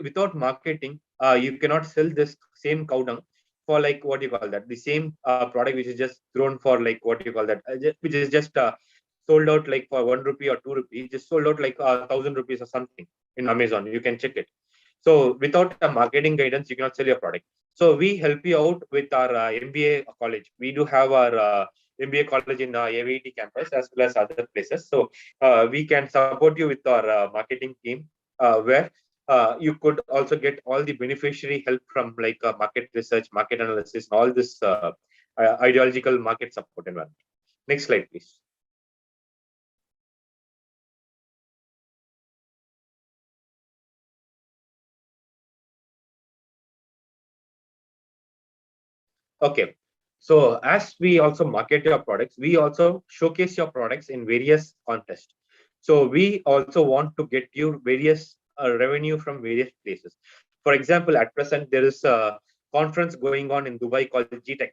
without marketing, you cannot sell this same cow dung for like what you call that, the same product which is just thrown for like what you call that, which is just sold out like for 1 rupee or 2 rupees, just sold out like 1,000 rupees or something in Amazon. You can check it. So without a marketing guidance, you cannot sell your product. So we help you out with our MBA college. We do have our MBA college in AVT campus as well as other places. So we can support you with our marketing team where you could also get all the beneficiary help from like market research, market analysis, and all this ideological market support environment. Next slide, please. Okay. So as we also market your products, we also showcase your products in various contests. So we also want to get you various revenue from various places. For example, at present, there is a conference going on in Dubai called the GTEX,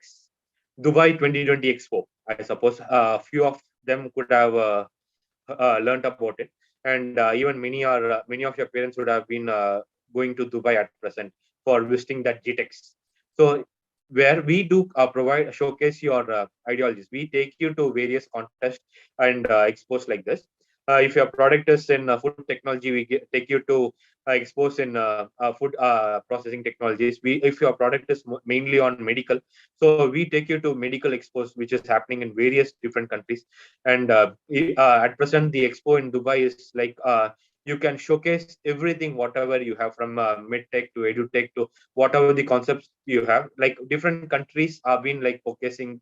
Dubai 2020 Expo. I suppose a few of them could have learned about it. And even many of your parents would have been going to Dubai at present for visiting that GTEX. So where we do provide showcase your ideologies. We take you to various contests and expose like this. If your product is in food technology, take you to expose in food processing technologies. If your product is mainly on medical, so we take you to medical expos, which is happening in various different countries. And at present, the expo in Dubai is like you can showcase everything, whatever you have from medtech to edutech to whatever the concepts you have. Like different countries have been like focusing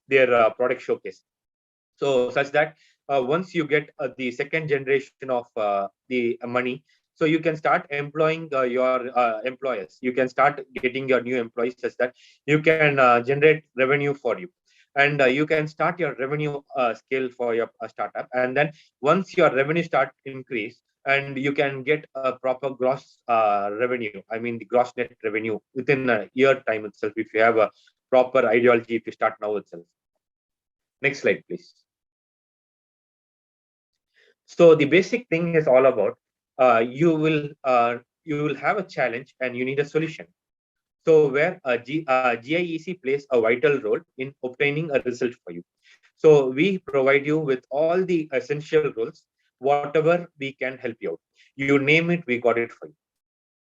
their product showcase. So such that once you get the second generation of the money, so you can start employing your employers. You can start getting your new employees such that you can generate revenue for you. And you can start your revenue scale for your startup. And then once your revenue start increase, and you can get a proper gross revenue, I mean the gross net revenue within a year time itself, if you have a proper ideology, if you start now itself. Next slide, please. So the basic thing is all about you will have a challenge and you need a solution. So where GIEC plays a vital role in obtaining a result for you. So we provide you with all the essential roles, whatever we can help you out. You name it, we got it for you.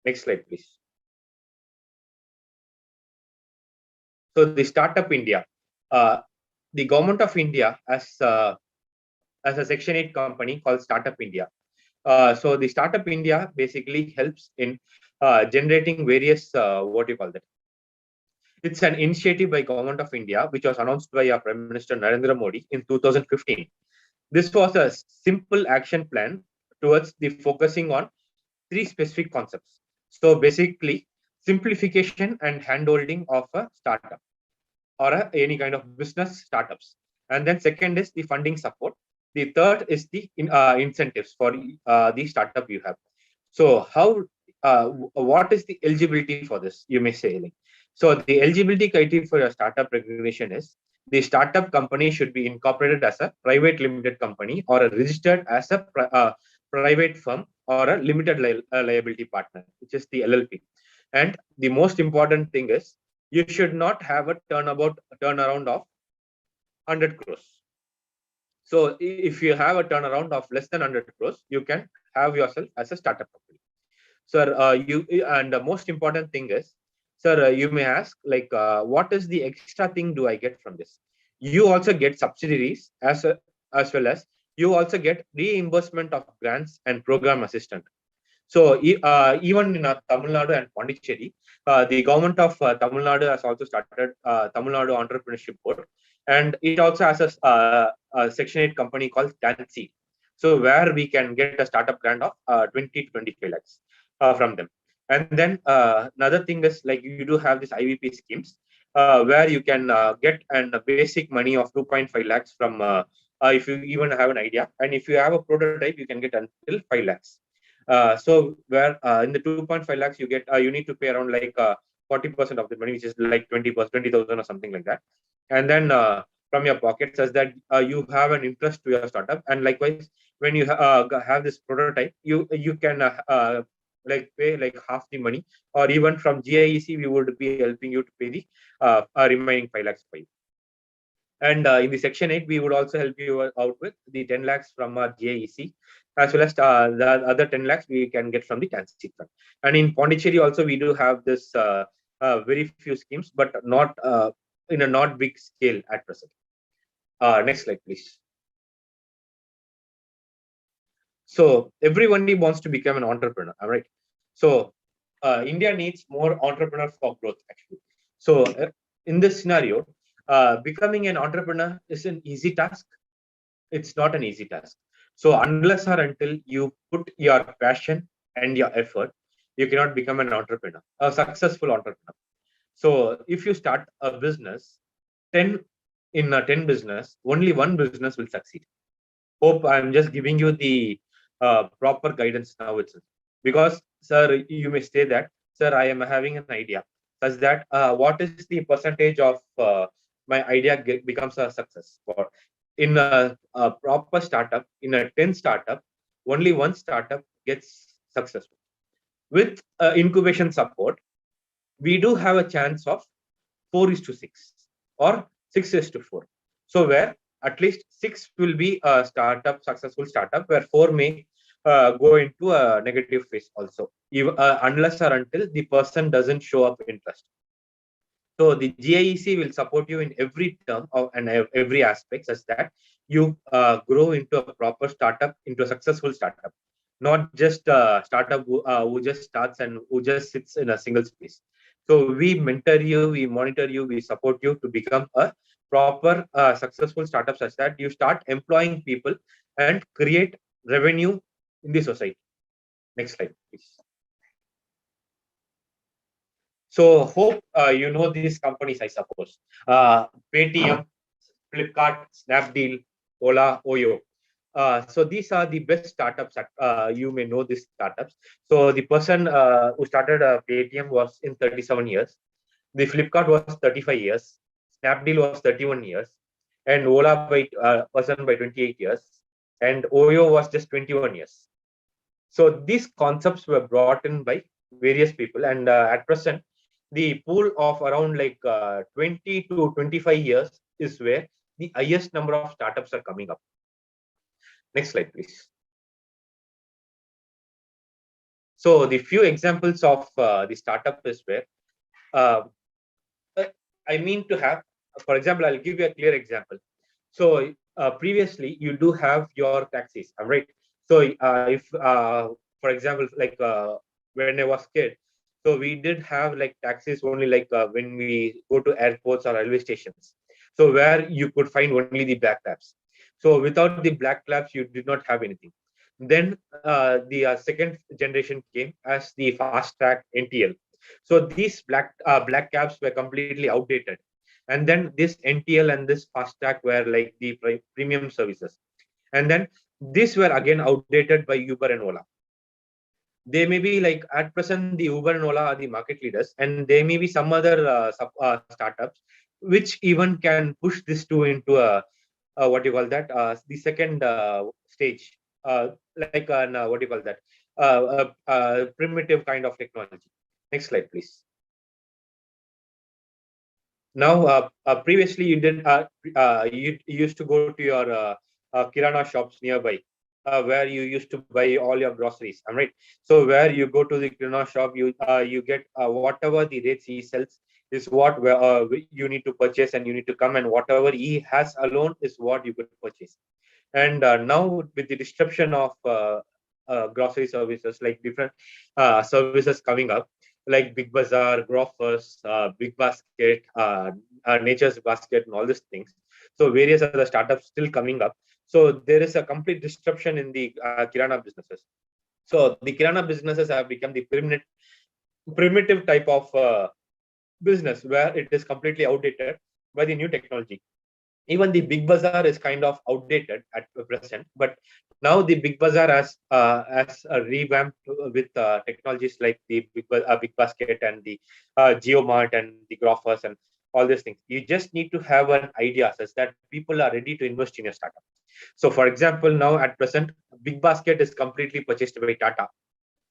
Next slide, please. So the Startup India, the government of India has a Section 8 company called Startup India. So the Startup India basically helps in generating various, what do you call that? It's an initiative by Government of India, which was announced by our Prime Minister Narendra Modi in 2015. This was a simple action plan towards the focusing on 3 specific concepts. So basically, simplification and handholding of a startup or any kind of business startups. And then second is the funding support. The third is the incentives for the startup you have. So how, what is the eligibility for this? You may say, like, So the eligibility criteria for your startup recognition is the startup company should be incorporated as a private limited company or registered as a private firm or a limited liability partner, which is the LLP. And the most important thing is you should not have a turnaround of 100 crores. So if you have a turnaround of less than 100 crores, you can have yourself as a startup company. Sir, and the most important thing is, sir, you may ask, like, what is the extra thing do I get from this? You also get subsidies as well as you also get reimbursement of grants and program assistance. So even in Tamil Nadu and Pondicherry, the government of Tamil Nadu has also started Tamil Nadu Entrepreneurship Board, and it also has a Section 8 company called GIEC. So where we can get a startup grant of 20 to 25 lakhs from them. And then another thing is, like, you do have this IVP schemes where you can get a basic money of 2.5 lakhs from if you even have an idea, and if you have a prototype, you can get until 5 lakhs. So where in the 2.5 lakhs you get you need to pay around like 40% of the money, which is like 20%, 20,000 or something like that, and then from your pocket, such that you have an interest to your startup. And likewise, when you have this prototype, you can like pay like half the money, or even from GIEC we would be helping you to pay the remaining 5 lakhs for you. And in the Section 8, we would also help you out with the 10 lakhs from our GIEC, as well as the other 10 lakhs we can get from the GIEC fund. And in Pondicherry also, we do have this very few schemes, but not in a not big scale at present. Next slide, please. So everyone wants to become an entrepreneur, all right? So India needs more entrepreneurs for growth, actually. So in this scenario, becoming an entrepreneur is an easy task. It's not an easy task. So unless or until you put your passion and your effort, you cannot become an entrepreneur, a successful entrepreneur. So if you start a business, 10 business, only one business will succeed. Hope I'm just giving you the proper guidance now itself. Because, sir, you may say that, sir, I am having an idea, such that what is the percentage of my idea becomes a success? For in a proper startup, in a 10 startup, only one startup gets successful. With incubation support, we do have a chance of 4:6 or 6:4. So where at least 6 will be a successful startup, where 4 may go into a negative phase also, unless or until the person doesn't show up interest. So the GIEC will support you in every term and every aspect, such that you grow into a proper startup, into a successful startup, not just a startup who just starts and who just sits in a single space. So we mentor you, we monitor you, we support you to become a proper successful startup, such that you start employing people and create revenue in the society. Next slide, please. So hope you know these companies, I suppose. Paytm, Flipkart, Snapdeal, Ola, Oyo. So these are the best startups. You may know these startups. So the person who started Paytm was in 37 years. The Flipkart was 35 years. Snapdeal was 31 years. And Ola person by 28 years. And Oyo was just 21 years. So these concepts were brought in by various people. And at present, the pool of around like 20 to 25 years is where the highest number of startups are coming up. Next slide, please. So the few examples of the startup is where I mean to have, for example, I'll give you a clear example. So previously you do have your taxis, right? So if, for example, like when I was kid, so we did have like taxis only like when we go to airports or railway stations. So where you could find only the black cabs. So without the black cabs, you did not have anything. Then the second generation came as the fast track NTL. So these black cabs were completely outdated. And then this NTL and this fast track were like the premium services. And then these were again outdated by Uber and Ola. They may be like at present the Uber and Ola are the market leaders, and there may be some other startups which even can push this to into a what you call that the second stage, like an what do you call that primitive kind of technology. Next slide, please. Now, previously you used to go to your kirana shops nearby, where you used to buy all your groceries. I'm right. So where you go to the kirana shop, you get whatever the rates he sells is what you need to purchase, and you need to come, and whatever he has alone is what you could purchase. And now with the disruption of grocery services, like different services coming up, like Big Bazaar, Grofers, Big Basket, Nature's Basket, and all these things. So various other startups still coming up. So there is a complete disruption in the Kirana businesses. So the Kirana businesses have become the primitive type of business, where it is completely outdated by the new technology. Even the Big Bazaar is kind of outdated at present, but now the Big Bazaar has a revamp with technologies like the Big Basket and the GeoMart and the Grofers and all these things. You just need to have an idea such that people are ready to invest in your startup. So, for example, now at present, Big Basket is completely purchased by Tata.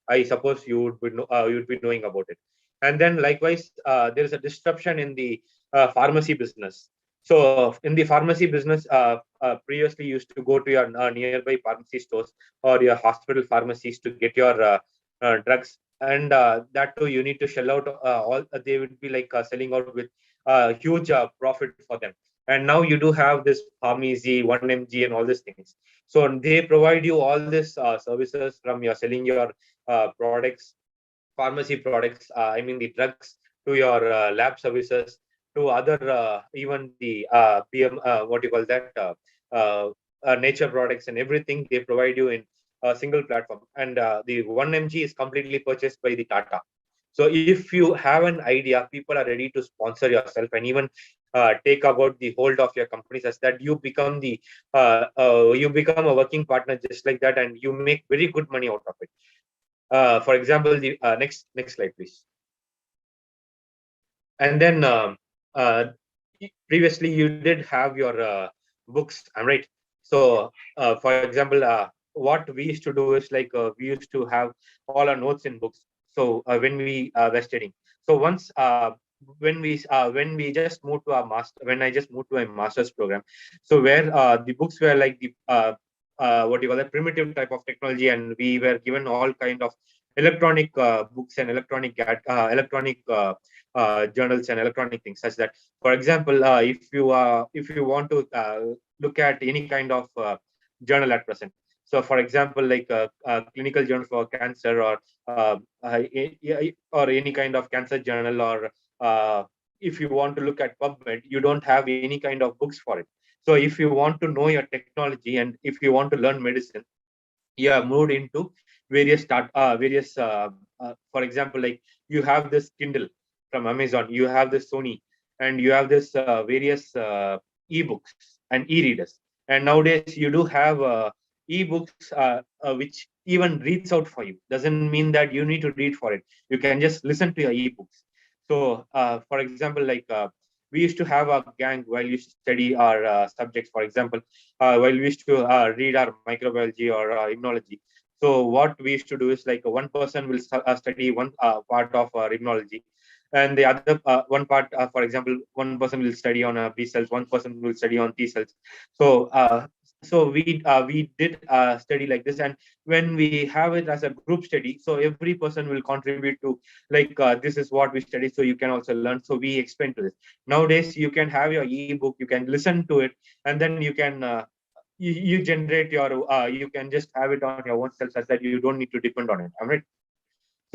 I suppose you would be knowing about it. And then likewise, there is a disruption in the pharmacy business. So in the pharmacy business, previously you used to go to your nearby pharmacy stores or your hospital pharmacies to get your drugs, and that too you need to shell out all. They would be like selling out with huge profit for them. And now you do have this pharmacy, 1mg, and all these things. So they provide you all these services from your selling your products, pharmacy products, I mean the drugs, to your lab services, to other even the PM, what you call that, nature products and everything they provide you in a single platform. And the 1mg is completely purchased by the Tata. So if you have an idea, people are ready to sponsor yourself and even take about the hold of your company, such that you become you become a working partner just like that, and you make very good money out of it. For example, the next slide, please. And then previously you did have your books. I'm right. So for example, what we used to do is like we used to have all our notes in books. So when we were studying, so once when we just moved to our master, when I just moved to a master's program, so where the books were like the what you call that primitive type of technology, and we were given all kind of electronic books and electronic journals and electronic things, such that, for example, if you want to look at any kind of journal at present. So, for example, like a clinical journal for cancer, or any kind of cancer journal, or if you want to look at PubMed, you don't have any kind of books for it. So, if you want to know your technology and if you want to learn medicine, you have moved into various for example, like you have this Kindle from Amazon, you have this Sony, and you have this various ebooks and e-readers. And nowadays you do have ebooks which even reads out for you. Doesn't mean that you need to read for it. You can just listen to your ebooks. So for example, like we used to have a gang while we used to study our subjects. For example, while we used to read our microbiology or immunology. So what we used to do is like one person will study one part of immunology, and the other one part, for example, one person will study on B cells, one person will study on T cells. So we did study like this, and when we have it as a group study, so every person will contribute to like this is what we study, so you can also learn. So we explain to this. Nowadays you can have your ebook, you can listen to it, and then you can you generate your you can just have it on your own self, such that you don't need to depend on it. All right.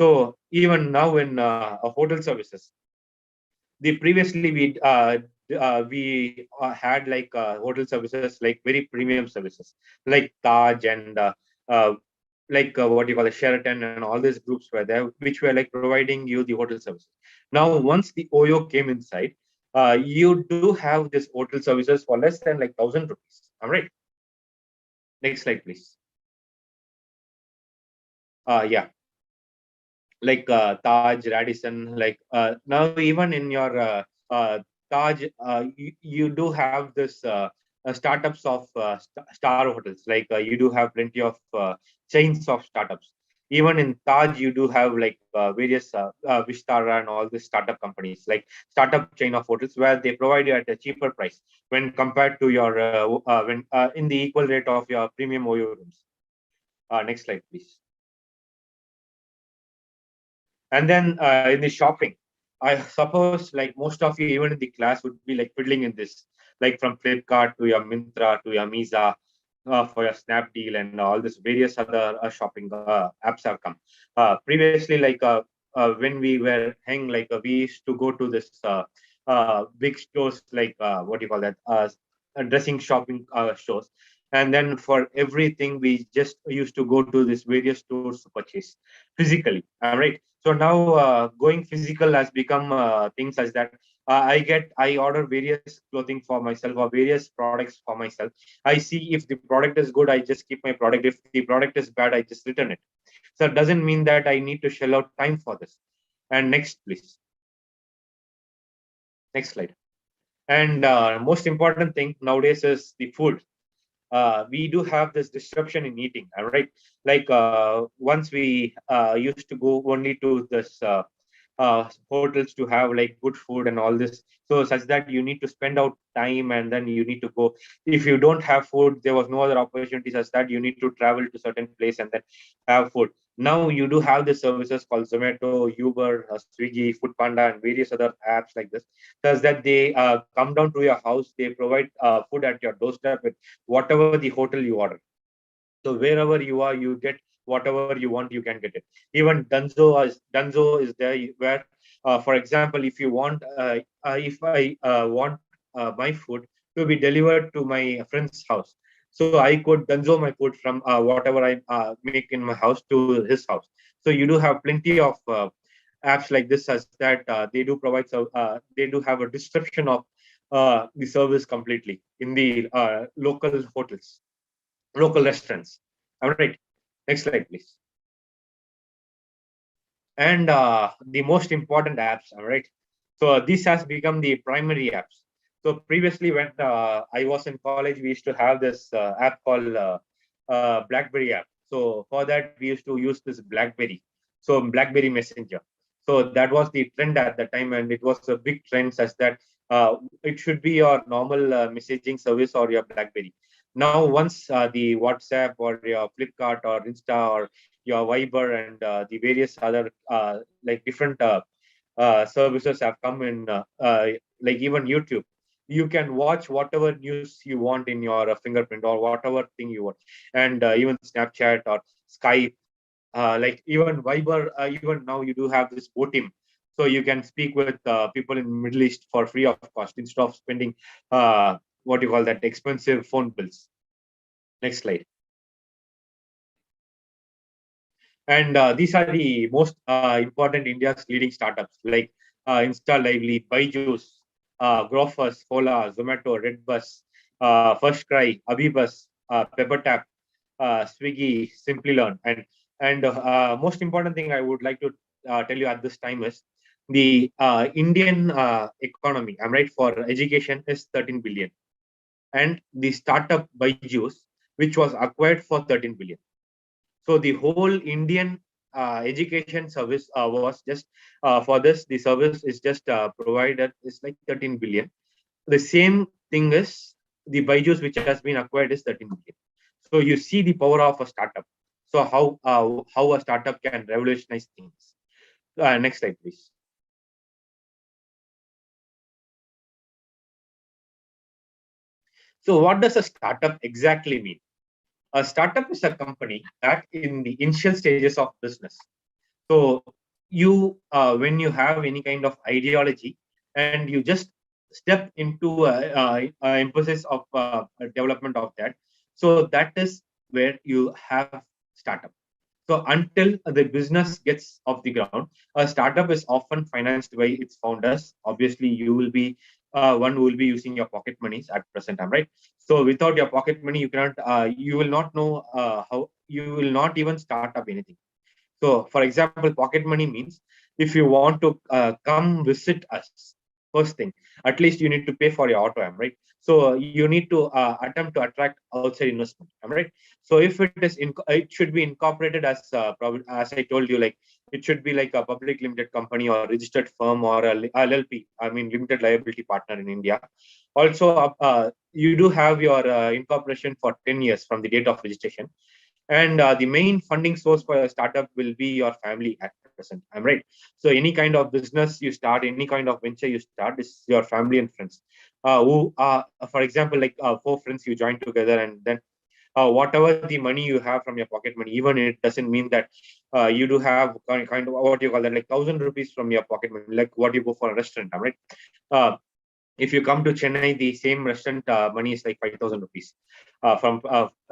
So even now in hotel services, the previously we had like hotel services, like very premium services like Taj and like what you call a Sheraton, and all these groups were there, which were like providing you the hotel services. Now, once the OYO came inside, you do have this hotel services for less than like 1,000 rupees. All right. Next slide, please. Yeah. like Taj, Radisson, like now even in your Taj, you do have this startups of star hotels. Like you do have plenty of chains of startups. Even in Taj, you do have like various Vistara and all these startup companies, like startup chain of hotels, where they provide you at a cheaper price when compared to your when in the equal rate of your premium OYO rooms. Next slide, please. And then in the shopping, I suppose like most of you, even in the class, would be like fiddling in this, like from Flipkart to your Myntra to your Misa, for your Snapdeal and all this various other shopping apps have come. Previously, like when we were hang, like we used to go to this big stores, like what do you call that, dressing shopping stores. And then for everything, we just used to go to this various stores to purchase physically. Right. So now going physical has become things such that I order various clothing for myself or various products for myself. I see if the product is good, I just keep my product. If the product is bad, I just return it. So it doesn't mean that I need to shell out time for this. And next, please. Next slide. And most important thing nowadays is the food. We do have this disruption in eating, all right? Like once we used to go only to this hotels to have like good food and all this, so such that you need to spend out time and then you need to go. If you don't have food, there was no other opportunity such that you need to travel to certain place and then have food. Now you do have the services called Zomato, Uber, Swiggy, Foodpanda, and various other apps like this. Thus that they come down to your house, they provide food at your doorstep with whatever the hotel you order. So wherever you are, you get whatever you want, you can get it. Even Dunzo is there, where, for example, if you want, if I want my food to be delivered to my friend's house, so I could Dunzo my food from whatever I make in my house to his house. So you do have plenty of apps like this, as that they do provide. So they do have a description of the service completely in the local hotels, local restaurants. All right. Next slide, please. And the most important apps. All right. So this has become the primary apps. So previously, when I was in college, we used to have this app called BlackBerry app. So for that, we used to use this BlackBerry. So BlackBerry Messenger. So that was the trend at the time, and it was a big trend such that it should be your normal messaging service or your BlackBerry. Now, once the WhatsApp or your Flipkart or Insta or your Viber and the various other like different services have come in, like even YouTube, you can watch whatever news you want in your fingerprint or whatever thing you want, and even Snapchat or Skype, like even Viber, even now you do have this voting, so you can speak with people in Middle East for free of cost instead of spending what you call that expensive phone bills. Next slide. And these are the most important India's leading startups, like Insta Lively, Byju's, Grofers, Fola, Zomato, Redbus, FirstCry, Abibus, PepperTap, Swiggy, Simplilearn, and most important thing I would like to tell you at this time is the Indian economy. I'm right, for education is 13 billion, and the startup Byju's, which was acquired for 13 billion. So the whole Indian education service was just for this. The service is just provided is like 13 billion. The same thing is the Byju's, which has been acquired, is 13 billion. So you see the power of a startup. So how a startup can revolutionize things. Next slide, please. So what does a startup exactly mean? A startup is a company that in the initial stages of business. So you, when you have any kind of ideology and you just step into emphasis of development of that, so that is where you have startup. So until the business gets off the ground, a startup is often financed by its founders. Obviously, you will be one who will be using your pocket monies at present time, right? So without your pocket money, you cannot, you will not know how, you will not even start up anything. So, for example, pocket money means if you want to come visit us, first thing, at least you need to pay for your auto, am right? So you need to attempt to attract outside investment, am right? So if it is, it should be incorporated as as I told you, like it should be like a public limited company or registered firm or a LLP, I mean limited liability partner in India. Also, you do have your incorporation for 10 years from the date of registration, and the main funding source for a startup will be your family at present. I'm right. So any kind of business you start, any kind of venture you start, is your family and friends. Who, for example, like four friends you join together, and then whatever the money you have from your pocket money, even it doesn't mean that you do have kind of what you call that, like 1,000 rupees from your pocket money, like what you go for a restaurant, right? Uh, if you come to Chennai, the same restaurant money is like 5,000 rupees. From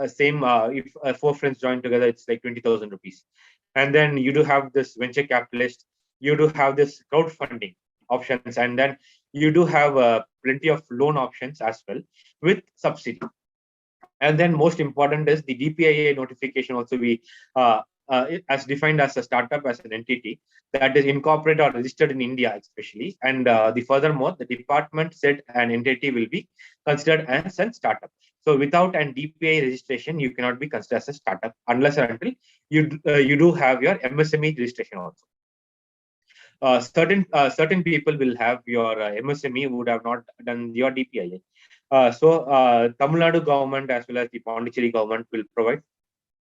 same, if four friends join together, it's like 20,000 rupees. And then you do have this venture capitalist, you do have this crowdfunding options, and then you do have plenty of loan options as well with subsidy. And then most important is the DPIA notification also we as defined as a startup as an entity that is incorporated or registered in India especially. And the furthermore, the department said an entity will be considered as a startup. So without an DPIA registration, you cannot be considered as a startup unless or until you do have your MSME registration also. Certain people will have your MSME would have not done your DPIA. Tamil Nadu government as well as the Pondicherry government will provide,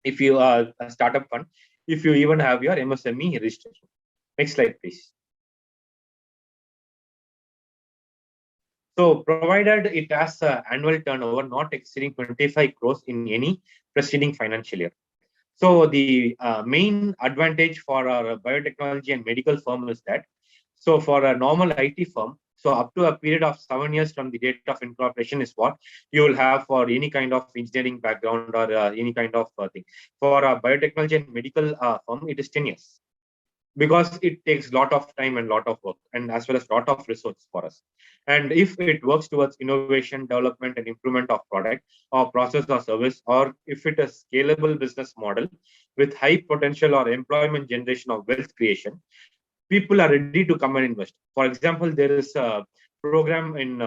if you are a startup fund, if you even have your MSME registration. Next slide, please. So provided it has an annual turnover not exceeding 25 crores in any preceding financial year. So the main advantage for our biotechnology and medical firm is that, so for a normal IT firm, so up to a period of 7 years from the date of incorporation is what you will have for any kind of engineering background or any kind of thing. For a biotechnology and medical firm, it is 10 years, because it takes a lot of time and lot of work, and as well as lot of resources for us. And if it works towards innovation, development, and improvement of product or process or service, or if it is scalable business model with high potential or employment generation of wealth creation, people are ready to come and invest. For example, there is a program in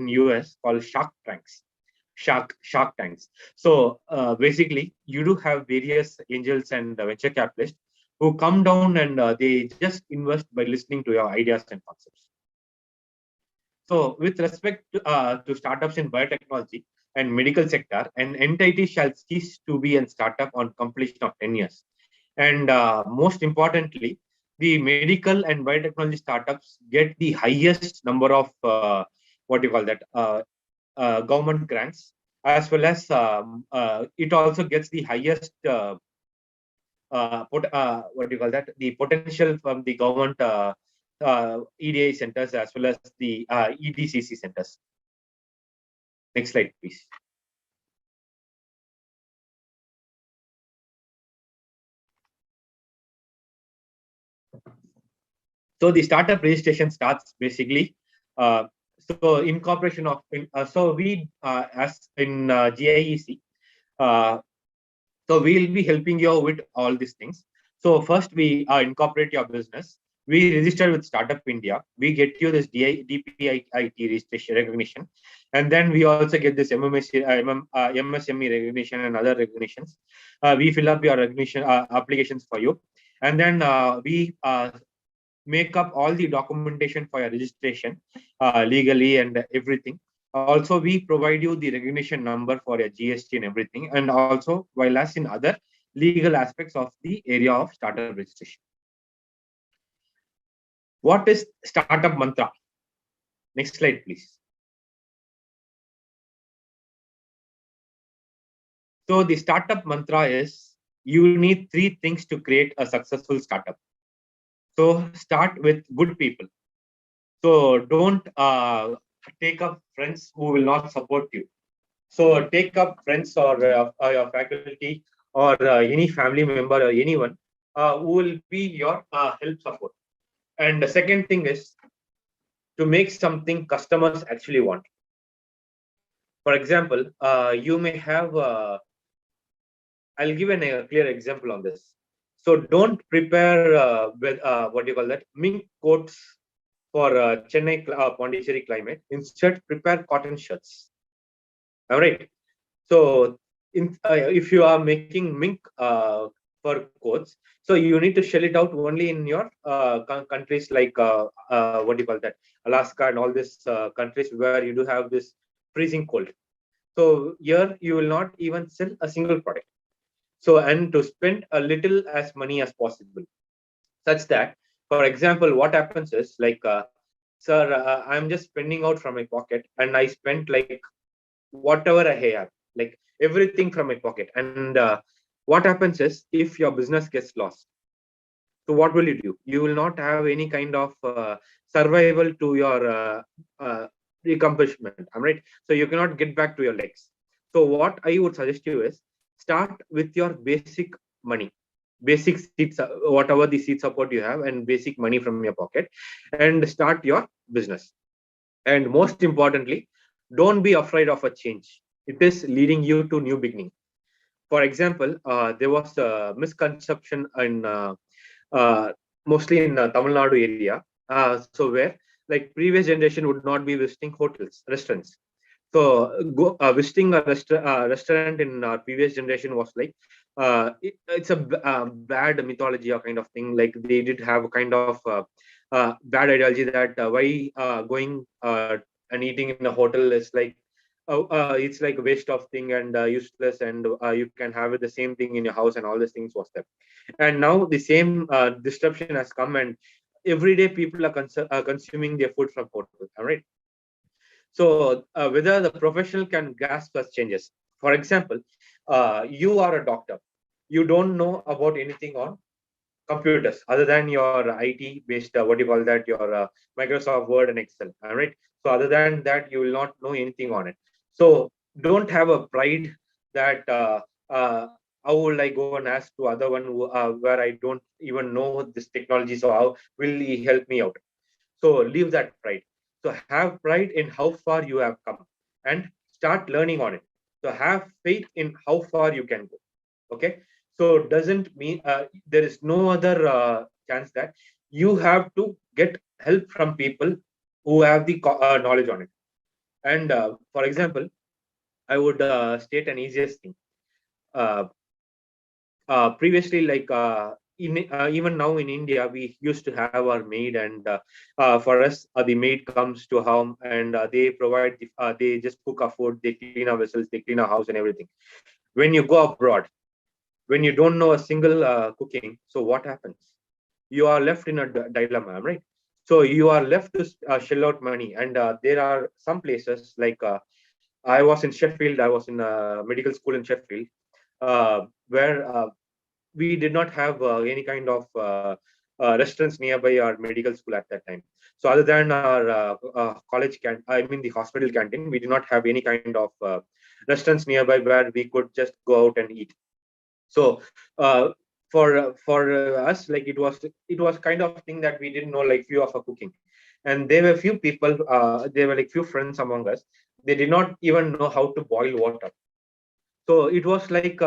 US called Shark Tanks. So basically, you do have various angels and venture capitalists who come down and they just invest by listening to your ideas and concepts. So with respect to startups in biotechnology and medical sector, an entity shall cease to be a startup on completion of 10 years. And most importantly, the medical and biotechnology startups get the highest number of government grants, as well as it also gets the highest the potential from the government EDI centers as well as the EDCC centers. Next slide, please. So the startup registration starts basically. So incorporation of so we as in GIEC. So we'll be helping you with all these things. So first we incorporate your business. We register with Startup India. We get you this DPIIT registration recognition, and then we also get this MSME recognition and other recognitions. We fill up your recognition applications for you, and then we make up all the documentation for your registration legally and everything. Also, we provide you the recognition number for your GST and everything, and also while as in other legal aspects of the area of startup registration. What is startup mantra? Next slide, please. So the startup mantra is you need 3 things to create a successful startup. So start with good people. So don't take up friends who will not support you. So take up friends or your faculty or any family member or anyone who will be your help support. And the second thing is to make something customers actually want. For example, you may have, I'll give a clear example on this. So don't prepare with what do you call that, mink coats for Chennai Pondicherry climate. Instead, prepare cotton shirts. All right. So if you are making mink for coats, so you need to shell it out only in your countries like what do you call that, Alaska and all these countries where you do have this freezing cold. So here you will not even sell a single product. So, and to spend a little as money as possible, such that, for example, what happens is like, sir, I'm just spending out from my pocket, and I spent like whatever I have, like everything from my pocket. And what happens is, if your business gets lost, so what will you do? You will not have any kind of survival to your accomplishment. I'm right. So you cannot get back to your legs. So what I would suggest you is, start with your basic money, basic seats, whatever the seat support you have, and basic money from your pocket, and start your business. And most importantly, don't be afraid of a change. It is leading you to new beginning. For example, there was a misconception in mostly in Tamil Nadu area. So where like previous generation would not be visiting hotels, restaurants. So visiting a restaurant in our previous generation was like, it's a bad mythology or kind of thing. Like they did have a kind of bad ideology that why going and eating in a hotel is like, it's like a waste of thing and useless, and you can have it the same thing in your house, and all these things was there. And now the same disruption has come, and every day people are consuming their food from hotels. All right. So whether the professional can grasp such changes. For example, you are a doctor. You don't know about anything on computers other than your IT based, what do you call that, your Microsoft Word and Excel. All right. So other than that, you will not know anything on it. So don't have a pride that how will I go and ask to other one where I don't even know this technology. So how will he help me out? So leave that pride. So have pride in how far you have come and start learning on it. So have faith in how far you can go. Okay. So doesn't mean there is no other chance that you have to get help from people who have the knowledge on it. And for example, I would state an easiest thing. Uh, Previously, like even now in India, we used to have our maid, and for us, the maid comes to home, and they provide, they just cook our food, they clean our vessels, they clean our house and everything. When you go abroad, when you don't know a single cooking, so what happens? You are left in a dilemma, right? So you are left to shell out money, and there are some places like I was in Sheffield. I was in a medical school in Sheffield, where we did not have any kind of restaurants nearby our medical school at that time. So other than our college I mean the hospital canteen, we did not have any kind of restaurants nearby where we could just go out and eat. So for us, like it was kind of thing that we didn't know like few of our cooking, and there were few people, there were like few friends among us. They did not even know how to boil water. So it was like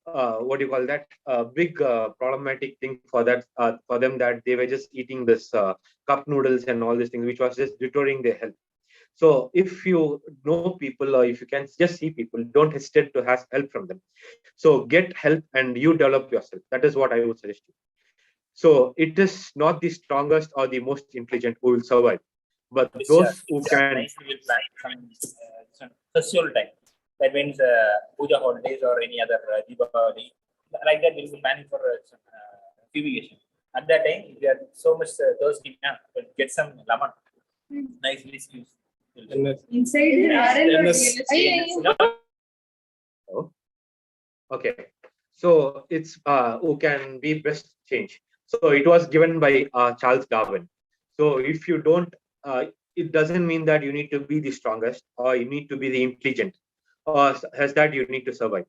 what do you call that? A big problematic thing for that for them, that they were just eating this cup noodles and all these things, which was just deterring their health. So if you know people, or if you can just see people, don't hesitate to ask help from them. So get help and you develop yourself. That is what I would suggest you. So it is not the strongest or the most intelligent who will survive, but those who can. Nice, we will plan some festival time. That means puja holidays or any other Deepavali. Like that, we will be planning for some fumigation. At that time, if you are so much thirsty, get some lemon. Nicely squeezed. Okay, so it's who can be best change. So it was given by Charles Darwin. So if you don't, it doesn't mean that you need to be the strongest or you need to be the intelligent, or has that you need to survive.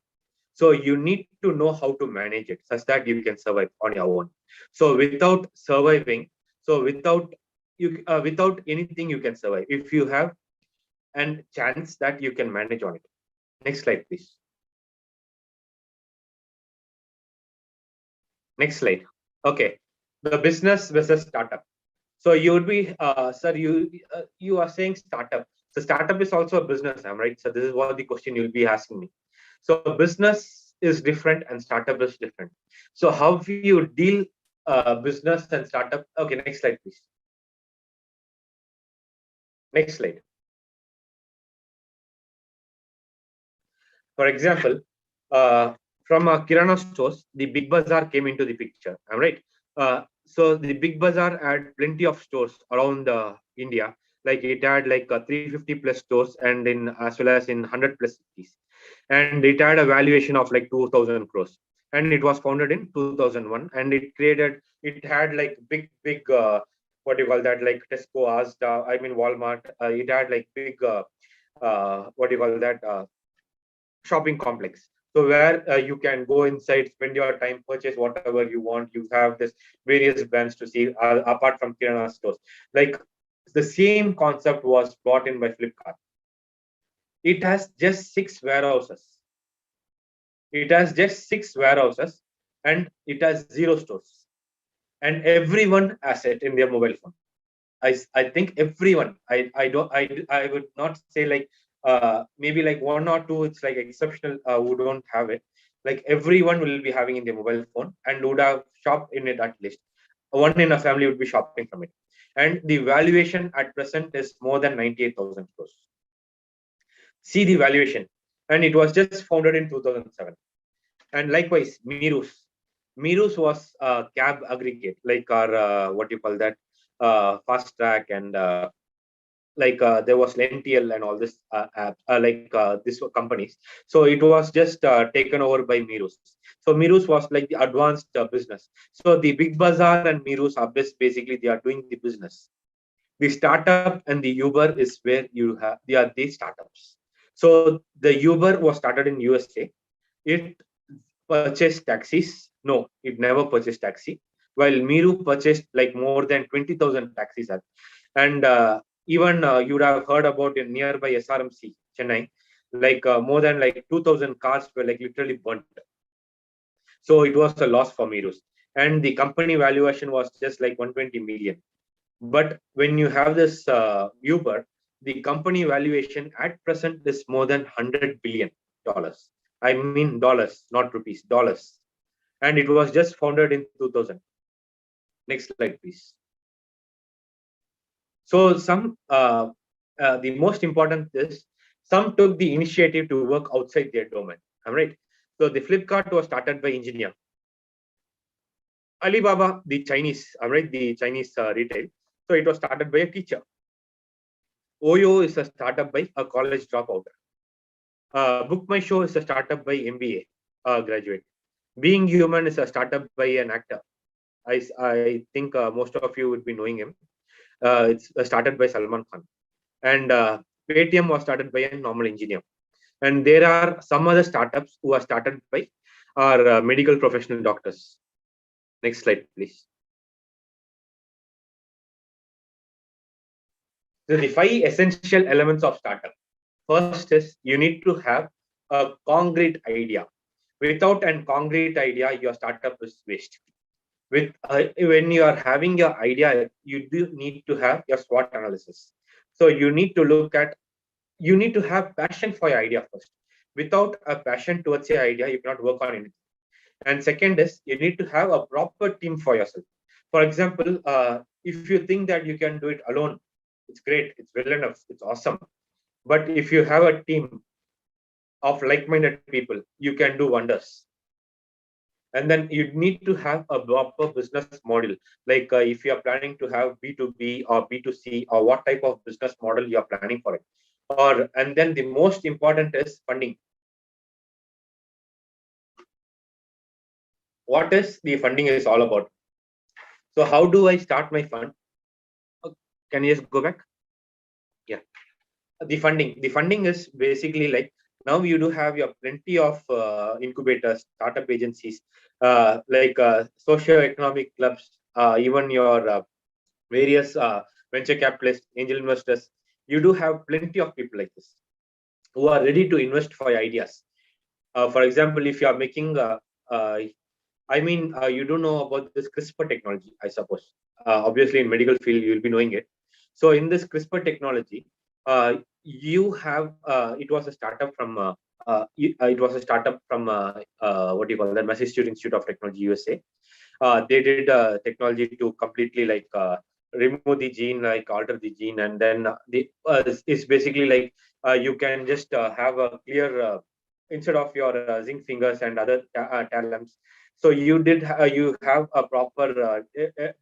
So you need to know how to manage it such that you can survive on your own. So without surviving, so without you, without anything, you can survive if you have and chance that you can manage on it. Next slide, please. Next slide. Okay, the business versus startup. So you would be, sir, you are saying startup. So startup is also a business, am I right? So this is what the question you'll be asking me. So business is different and startup is different. So how do you deal business and startup? Okay, next slide, please. Next slide. For example, from Kirana stores, the Big Bazaar came into the picture. Am I right? So the Big Bazaar had plenty of stores around India. Like it had like 350 plus stores, and in as well as in 100 plus cities. And it had a valuation of like 2,000 crores. And it was founded in 2001, and it had like big what do you call that, like Tesco, Asda, I mean Walmart. It had like big what do you call that, shopping complex. So where you can go inside, spend your time, purchase whatever you want. You have this various brands to see apart from Kirana stores. Like the same concept was brought in by Flipkart. It has just 6 warehouses. It has just 6 warehouses, and it has 0 stores. And everyone has it in their mobile phone. I think everyone. I would not say like maybe like 1 or 2. It's like exceptional who don't have it. Like everyone will be having in their mobile phone and would have shopped in it at least. One in a family would be shopping from it. And the valuation at present is more than 98,000 crores. See the valuation, and it was just founded in 2007. And likewise, Mirus was a cab aggregate, like our what do you call that, Fast Track, and there was Lentiel and all this these were companies. So it was just taken over by Mirus. So Mirus was like the advanced business. So the Big Bazaar and Mirus are basically they are doing the business. The startup and the Uber is where they are the startups. So the Uber was started in USA. It purchased taxis. No, it never purchased taxi. While Miru purchased like more than 20,000 taxis. And even you would have heard about in nearby SRMC, Chennai, like more than like 2,000 cars were like literally burnt. So it was a loss for Mirus. And the company valuation was just like 120 million. But when you have this Uber, the company valuation at present is more than $100 billion. I mean dollars, not rupees, dollars. And it was just founded in 2000. Next slide, please. So the most important is some took the initiative to work outside their domain. Am I right? So the Flipkart was started by engineer. Alibaba, the Chinese, right? The Chinese retail. So it was started by a teacher. Oyo is a startup by a college dropout. Book My Show is a startup by MBA graduate. Being Human is a startup by an actor. I think most of you would be knowing him. It's started by Salman Khan. And Paytm was started by a normal engineer. And there are some other startups who are started by our medical professional doctors. Next slide, please. So the 5 essential elements of startup. First is you need to have a concrete idea. Without a concrete idea, your startup is waste. When you are having your idea, you do need to have your SWOT analysis. So you need to have passion for your idea first. Without a passion towards your idea, you cannot work on anything. And second is you need to have a proper team for yourself. For example, if you think that you can do it alone, it's great, it's well enough, it's awesome. But if you have a team of like-minded people, you can do wonders. And then you need to have a proper business model. Like if you are planning to have B2B or B2C, or what type of business model you are planning for it. And then the most important is funding. What is the funding is all about? So how do I start my fund? Can you just go back? Yeah. The funding is basically like, now you do have your plenty of incubators, startup agencies, like socio-economic clubs, even your various venture capitalists, angel investors. You do have plenty of people like this who are ready to invest for your ideas. For example, if you are making I mean, you don't know about this CRISPR technology, I suppose. Obviously, in medical field, you'll be knowing it. So in this CRISPR technology, you have it was a startup from what do you call that, Massachusetts Institute of Technology, USA. They did technology to completely like remove the gene, like alter the gene, and then it's basically like you can just have a clear instead of your zinc fingers and other talents. So you have a proper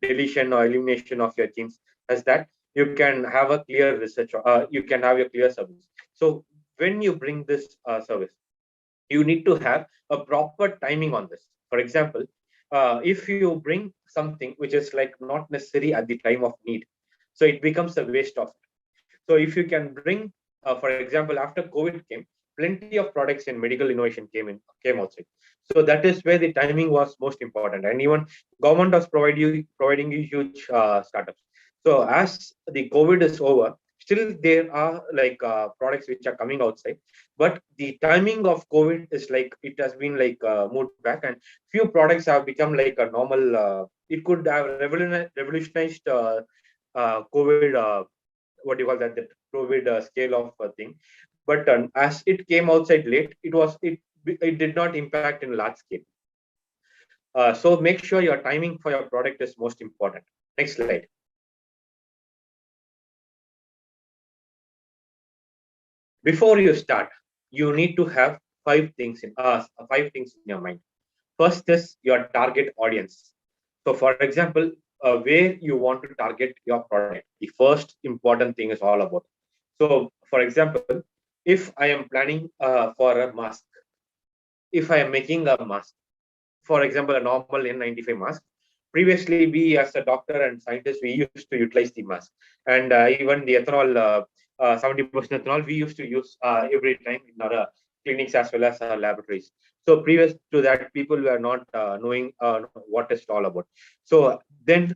deletion or elimination of your genes, as that you can have a clear research. You can have a clear service. So when you bring this service, you need to have a proper timing on this. For example, if you bring something which is like not necessary at the time of need, so it becomes a waste of it. So if you can bring, for example, after COVID came, plenty of products in medical innovation came outside. So that is where the timing was most important, and even government was providing you huge startups. So as the COVID is over, still there are like products which are coming outside, but the timing of COVID is like it has been like moved back, and few products have become like a normal. It could have revolutionized COVID. What do you call that? The COVID scale of thing, but as it came outside late, it did not impact in large scale. So make sure your timing for your product is most important. Next slide. Before you start, you need to have five things in your mind. First is your target audience. So for example, where you want to target your product, the first important thing is all about. So for example, if I am planning for a mask, if I am making a mask, for example, a normal N95 mask, previously we as a doctor and scientist, we used to utilize the mask, and even the ethanol, 70% ethanol, we used to use every time in our clinics as well as our laboratories. So previous to that, people were not knowing what it's all about. So then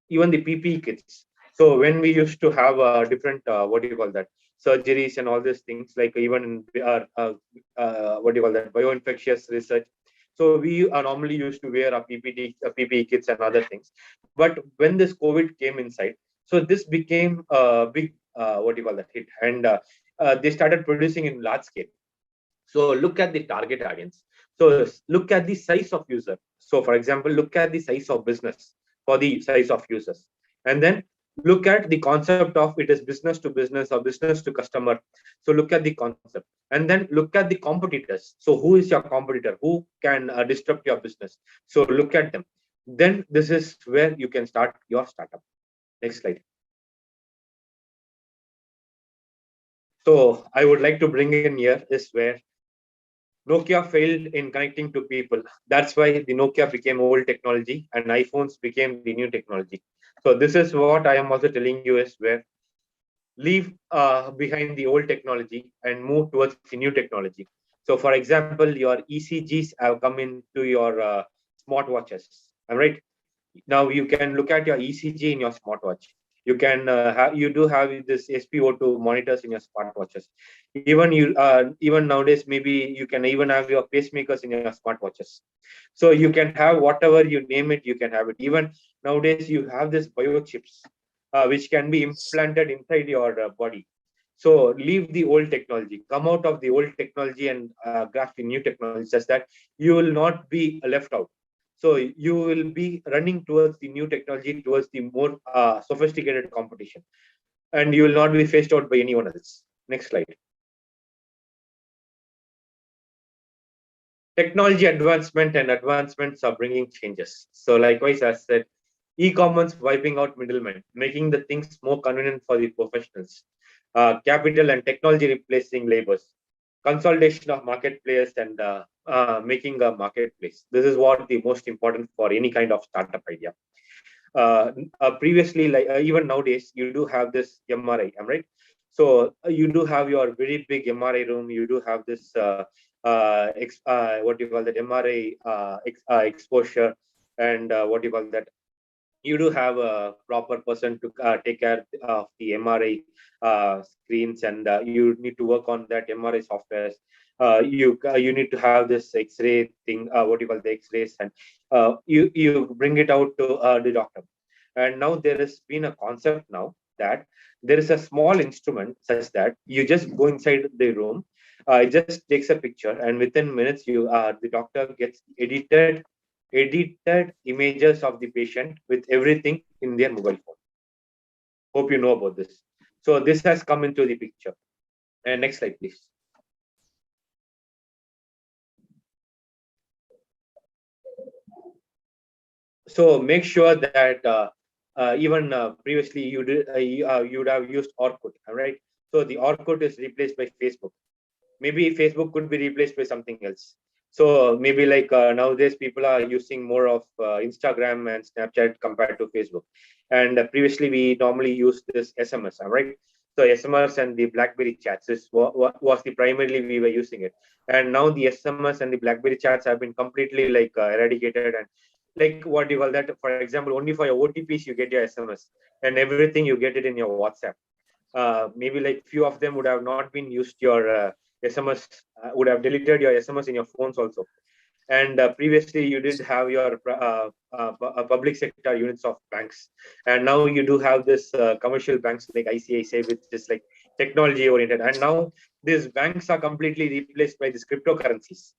even the PPE kits. So when we used to have different, what do you call that, surgeries and all these things, like even in what do you call that, bioinfectious research. So we are normally used to wear our PPE kits and other things. But when this COVID came inside, so this became a big, what do you call that, hit. And they started producing in large scale. So look at the target audience. So look at the size of user. So for example, look at the size of business for the size of users. And then look at the concept of it is business to business or business to customer. So look at the concept. And then look at the competitors. So who is your competitor? Who can disrupt your business? So look at them. Then this is where you can start your startup. Next slide. So I would like to bring in here is where Nokia failed in connecting to people. That's why the Nokia became old technology and iPhones became the new technology. So this is what I am also telling you is where leave behind the old technology and move towards the new technology. So for example, your ECGs have come into your smartwatches. All right. Now you can look at your ECG in your smartwatch. You can you do have this SpO2 monitors in your smartwatches. Even nowadays, maybe you can even have your pacemakers in your smartwatches. So you can have whatever you name it, you can have it. Even nowadays, you have this biochips, which can be implanted inside your body. So leave the old technology, come out of the old technology and grasp the new technology, such that you will not be left out. So you will be running towards the new technology, towards the more sophisticated competition, and you will not be faced out by anyone else. Next slide. Technology advancement and advancements are bringing changes. So likewise, as said, e-commerce wiping out middlemen, making the things more convenient for the professionals. Capital and technology replacing labors. Consolidation of marketplace and making a marketplace. This is what the most important for any kind of startup idea. Previously, like even nowadays, you do have this MRI, am right? So you do have your very big MRI room. You do have this what do you call that, MRI exposure, and what do you call that? You do have a proper person to take care of the MRI screens, and you need to work on that MRI software. you need to have this X-ray thing, what you call the X-rays, and you bring it out to the doctor. And now there has been a concept now that there is a small instrument such that you just go inside the room, it just takes a picture, and within minutes the doctor gets edited images of the patient with everything in their mobile phone. Hope you know about this. So this has come into the picture. And next slide, please. So make sure that even previously you would have used Orkut, right? So the Orkut is replaced by Facebook. Maybe Facebook could be replaced by something else. So maybe like nowadays people are using more of Instagram and Snapchat compared to Facebook. And previously we normally used this SMS, right? So SMS and the BlackBerry chats was the primarily we were using it. And now the SMS and the BlackBerry chats have been completely like eradicated, and like what you call that, for example, only for your OTPs you get your SMS, and everything you get it in your WhatsApp. Maybe like few of them would have not been used your SMS, would have deleted your SMS in your phones also. And previously you did have your public sector units of banks, and now you do have this commercial banks like ICICI, which is like technology oriented. And now these banks are completely replaced by these cryptocurrencies,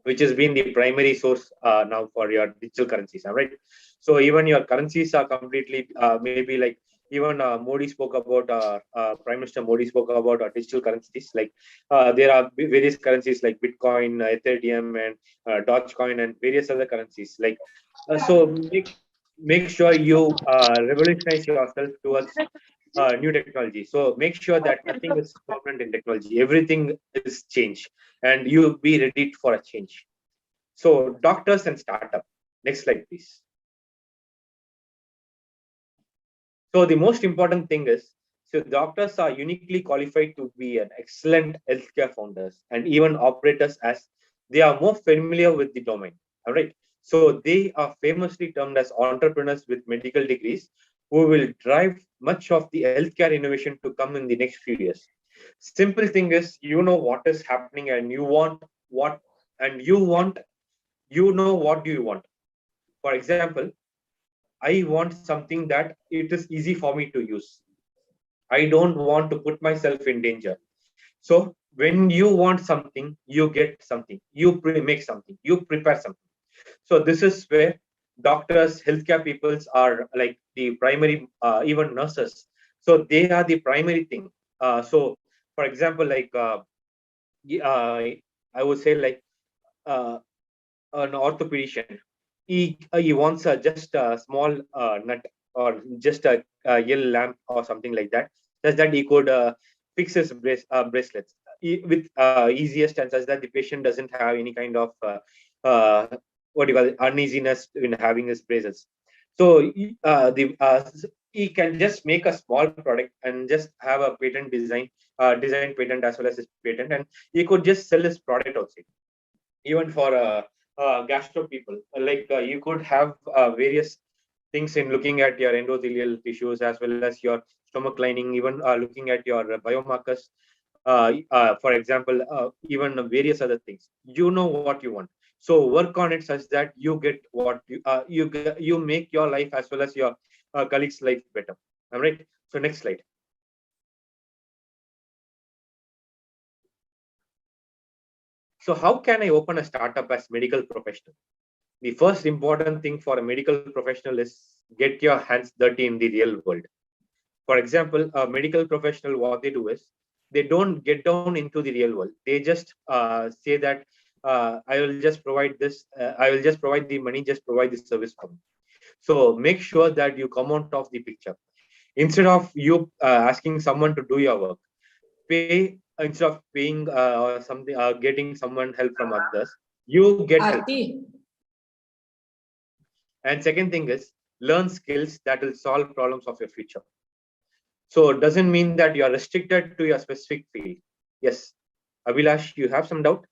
which has been the primary source now for your digital currencies, right? So even your currencies are completely maybe like even Modi spoke about Prime Minister Modi spoke about digital currencies. Like there are various currencies like Bitcoin, Ethereum, and Dogecoin, and various other currencies. Like so, make sure you revolutionize yourself towards new technology. So make sure that nothing is permanent in technology. Everything is change, and you be ready for a change. So doctors and startup. Next slide, please. So the most important thing is, so doctors are uniquely qualified to be an excellent healthcare founders and even operators, as they are more familiar with the domain. All right. So they are famously termed as entrepreneurs with medical degrees who will drive much of the healthcare innovation to come in the next few years. Simple thing is, you know what is happening and you want what, and you know what do you want. For example, I want something that it is easy for me to use. I don't want to put myself in danger. So when you want something, you get something, you make something, you prepare something. So this is where doctors, healthcare peoples are like the primary, even nurses. So they are the primary thing. So for example, like I would say like an orthopedician, he wants just a small nut or just a yellow lamp or something like that, such that he could fix his bracelets with easiest, and such that the patient doesn't have any kind of uh, what do you call it, uneasiness in having his bracelets. So he can just make a small product and just have a patent design patent as well as his patent, and he could just sell his product also. Even for gastro people, like you could have various things in looking at your endothelial tissues as well as your stomach lining, even looking at your biomarkers, for example, even various other things. You know what you want, so work on it such that you get what you make your life as well as your colleagues' life better. All right. So next slide. So how can I open a startup as medical professional? The first important thing for a medical professional is get your hands dirty in the real world. For example, a medical professional, what they do is they don't get down into the real world. They just say that I will just provide this, I will just provide the money, just provide the service for me. So make sure that you come out of the picture. Instead of you asking someone to do your work, pay instead of paying or something, getting someone help from others, you get help. And second thing is, learn skills that will solve problems of your future. So it doesn't mean that you are restricted to your specific field. Yes, Abhilash, you have some doubt?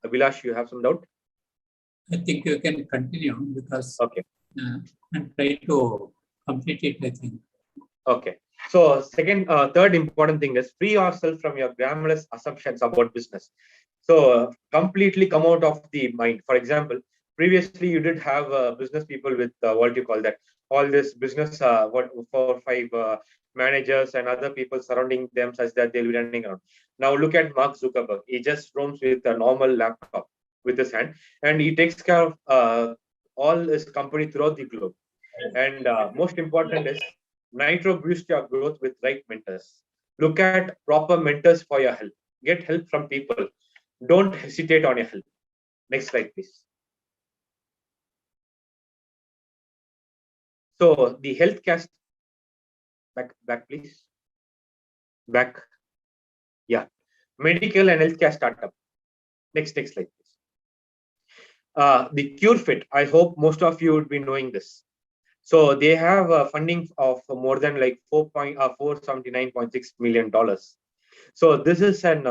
Abhilash, you have some doubt? I think you can continue because okay. I'm trying to complete it, I think. Okay. So third important thing is free yourself from your grammarless assumptions about business. So completely come out of the mind. For example, previously you did have business people with what do you call that? All this business, what 4 or 5 managers and other people surrounding them such that they'll be running around. Now look at Mark Zuckerberg. He just roams with a normal laptop with his hand, and he takes care of all his company throughout the globe. And most important is Nitro boost your growth with right mentors. Look at proper mentors for your help. Get help from people. Don't hesitate on your help. Next slide, please. So the health cast, back, please. Back. Yeah. Medical and healthcare startup. Next slide, please. The CureFit. I hope most of you would be knowing this. So they have funding of more than like $479.6 million. So this is an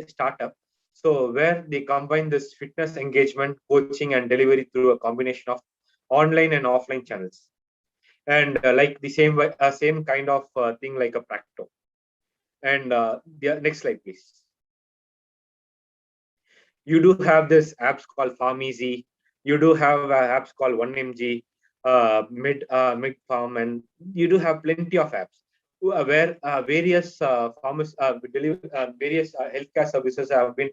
startup. So where they combine this fitness engagement, coaching, and delivery through a combination of online and offline channels, and like the same kind of thing like a Practo. And the next slide, please. You do have this apps called PharmEasy. You do have apps called 1mg, Mid Farm, and you do have plenty of apps where various various healthcare services have been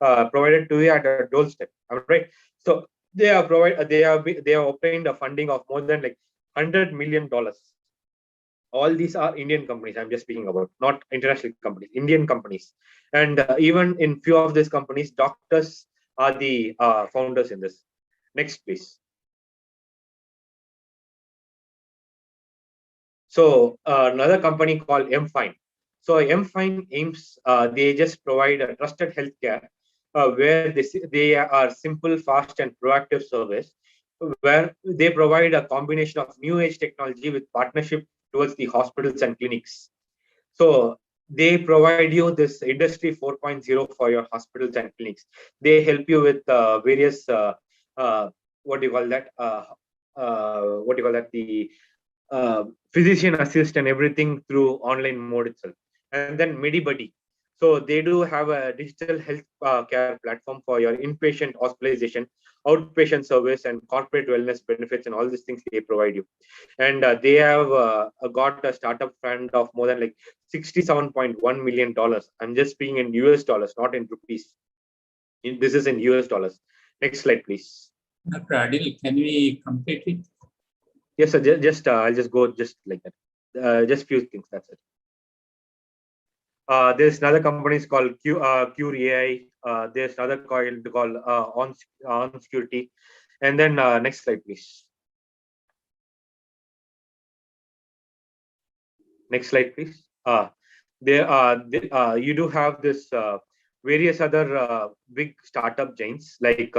provided to you at a doorstep. Right. So they have obtained a funding of more than like $100 million. All these are Indian companies I'm just speaking about, not international companies, Indian companies. And even in few of these companies, doctors are the founders in this. Next, please. So another company called MFine. So MFine aims, they just provide a trusted healthcare where they are simple, fast, and proactive service, where they provide a combination of new age technology with partnership towards the hospitals and clinics. So they provide you this industry 4.0 for your hospitals and clinics. They help you with various what do you call that? The physician assist and everything through online mode itself. And then MediBuddy. So they do have a digital health care platform for your inpatient hospitalization, outpatient service, and corporate wellness benefits, and all these things they provide you. And they have got a startup fund of more than like $67.1 million. I'm just speaking in US dollars, not in rupees. This is in US dollars. Next slide, please. Dr. Adil, can we complete it? Yes, sir. I'll just go just like that. Just few things. That's it. There's another company called Cure AI. There's another called On Security. And then next slide, please. Next slide, please. You do have this various other big startup giants like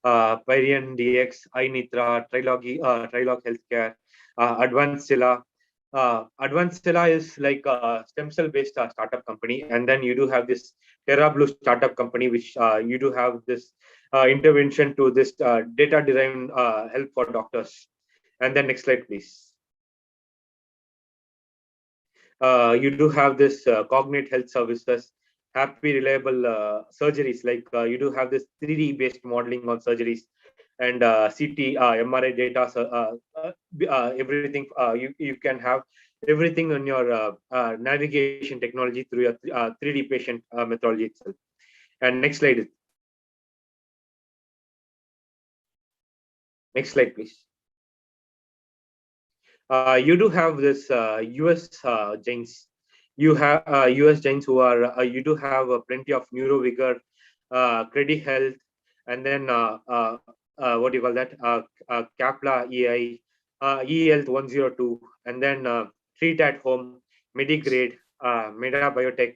Parian DX, iNitra, Trilog Healthcare, Advanced Silla. Advanced Silla is like a stem cell based startup company, and then you do have this TerraBlue startup company, which you do have this intervention to this data driven help for doctors. And then next slide, please. You do have this Cognate Health Services, happy, reliable surgeries. Like you do have this 3D based modeling on surgeries and CT, MRI data, everything. You can have everything on your navigation technology through your 3D patient methodology itself. And next slide. Next slide, please. You do have this US giants. You have US giants who are, you do have plenty of NeuroVigor, Credit Health, and then what do you call that? Capla EI, eHealth 102, and then Treat at Home, Medigrade, Meda Biotech,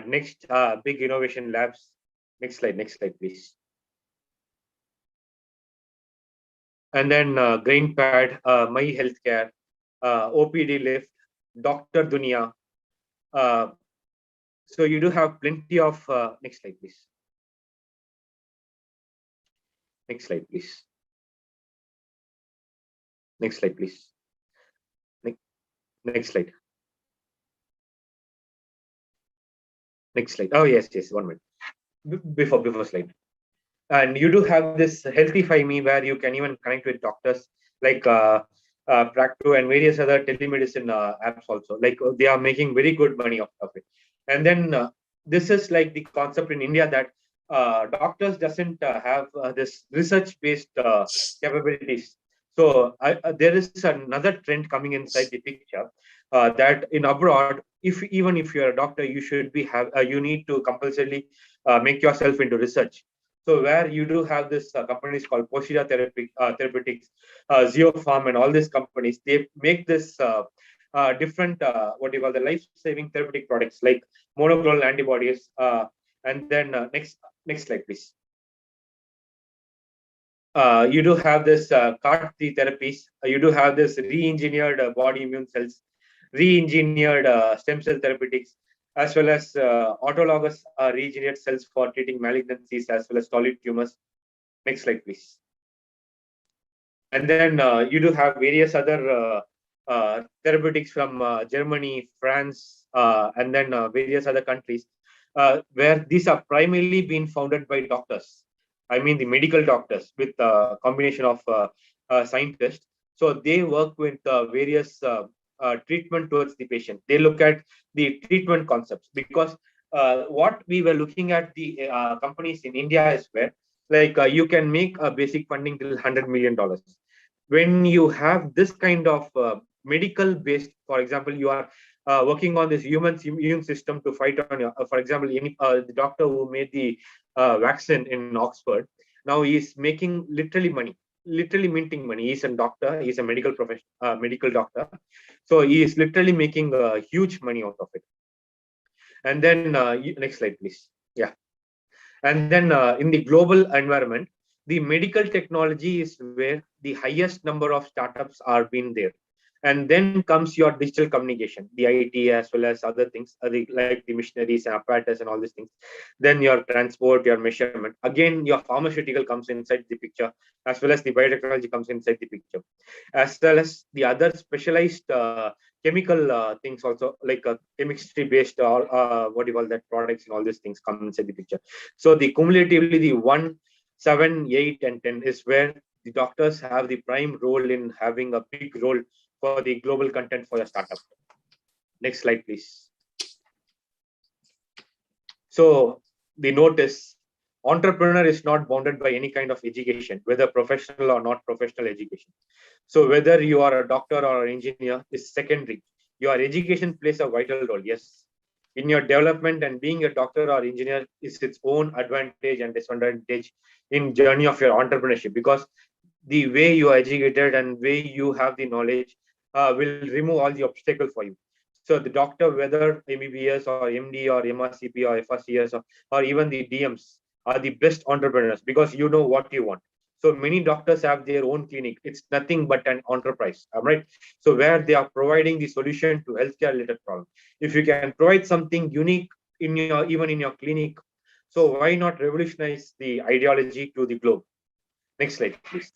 next big innovation labs. Next slide, please. And then GrainPad, My Healthcare, OPD Lift, Dr. Dunia. So you do have plenty of, next slide, please. Next slide, please. Next slide, please. Next slide. Next slide. Oh, yes, 1 minute. Before slide. And you do have this Healthify Me where you can even connect with doctors like Practo and various other telemedicine apps also. Like they are making very good money of it. And then this is like the concept in India that doctors doesn't have this research-based capabilities. So there is another trend coming inside the picture that in abroad, even if you're a doctor, you should be you need to compulsorily make yourself into research. So where you do have this companies called Posida Therapeutics, Zeopharm, and all these companies, they make this different what do you call the life-saving therapeutic products like monoclonal antibodies. And then next slide, please. You do have this CAR-T therapies. You do have this re-engineered body immune cells, re-engineered stem cell therapeutics, as well as autologous regenerated cells for treating malignancies as well as solid tumors. Next slide, please. And then you do have various other therapeutics from Germany, France, and then various other countries where these are primarily being founded by doctors. I mean the medical doctors with a combination of scientists. So they work with various treatment towards the patient. They look at the treatment concepts because what we were looking at the companies in India is where like you can make a basic funding till $100 million. When you have this kind of medical based, for example, you are working on this human immune system to fight on your, for example, the doctor who made the vaccine in Oxford, now he is making literally minting money. He's a doctor, he's a medical doctor. So he is literally making huge money out of it. And then next slide, please. Yeah. And then in the global environment, the medical technology is where the highest number of startups are being there. And then comes your digital communication, the IT as well as other things, like the missionaries and apparatus and all these things. Then your transport, your measurement. Again, your pharmaceutical comes inside the picture, as well as the biotechnology comes inside the picture, as well as the other specialized chemical things also, like chemistry-based or what do you call that, products and all these things come inside the picture. So the cumulatively, the 1, 7, 8, and 10 is where the doctors have the prime role in having a big role for the global content for your startup. Next slide, please. So the note is, entrepreneur is not bounded by any kind of education, whether professional or not professional education. So whether you are a doctor or an engineer is secondary. Your education plays a vital role, yes. In your development, and being a doctor or engineer is its own advantage and disadvantage in journey of your entrepreneurship, because the way you are educated and way you have the knowledge will remove all the obstacle for you. So the doctor, whether MBBS or MD or MRCP or FRCS or even the DMs, are the best entrepreneurs because you know what you want. So many doctors have their own clinic. It's nothing but an enterprise, right? So where they are providing the solution to healthcare related problem. If you can provide something unique in your, even in your clinic, so why not revolutionize the ideology to the globe? Next slide, please.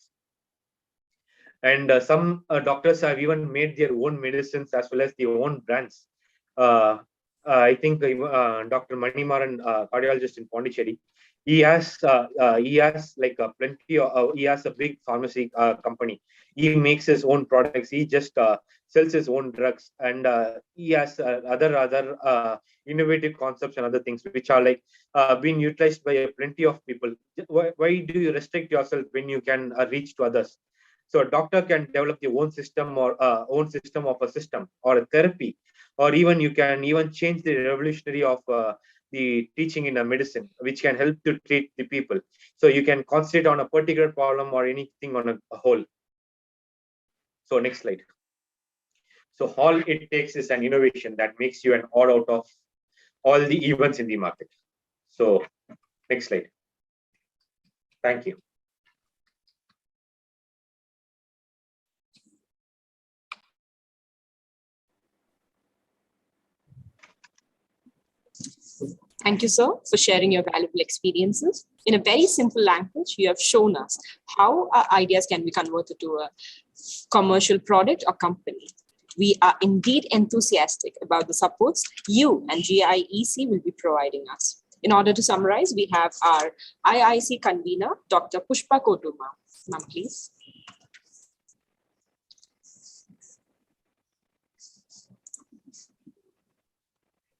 And some doctors have even made their own medicines as well as their own brands. I think Dr. Manimaran, cardiologist in Pondicherry, he has like plenty of, he has a big pharmacy company. He makes his own products. He just sells his own drugs, and he has other innovative concepts and other things which are like being utilized by plenty of people. Why do you restrict yourself when you can reach to others? So a doctor can develop their own system or own system of a system or a therapy, or even you can even change the revolutionary of the teaching in a medicine, which can help to treat the people. So you can concentrate on a particular problem or anything on a whole. So next slide. So all it takes is an innovation that makes you an odd out of all the events in the market. So next slide. Thank you. Thank you, sir, for sharing your valuable experiences. In a very simple language, you have shown us how our ideas can be converted to a commercial product or company. We are indeed enthusiastic about the supports you and GIEC will be providing us. In order to summarize, we have our IIC convener, Dr. Pushpa Kotuma. Ma'am, please.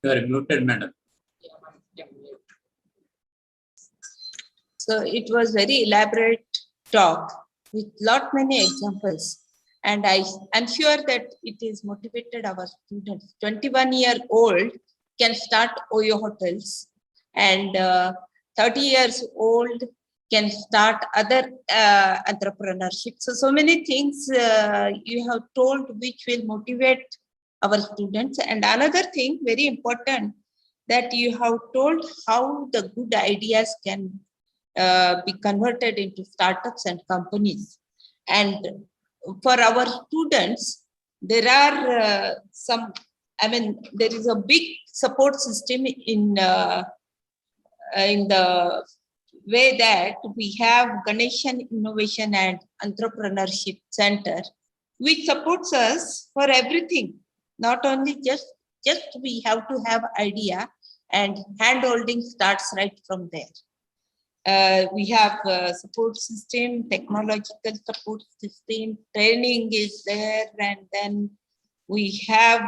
You are muted, madam. So it was very elaborate talk with lot many examples. And I'm sure that it is motivated our students. 21-year-old can start Oyo hotels, and 30 years old can start other entrepreneurship. So many things you have told which will motivate our students. And another thing very important that you have told how the good ideas can be converted into startups and companies. And for our students, there are there is a big support system in the way that we have Ganesan Innovation and Entrepreneurship Center, which supports us for everything. Not only just we have to have idea, and hand-holding starts right from there. We have support system, technological support system, training is there, and then we have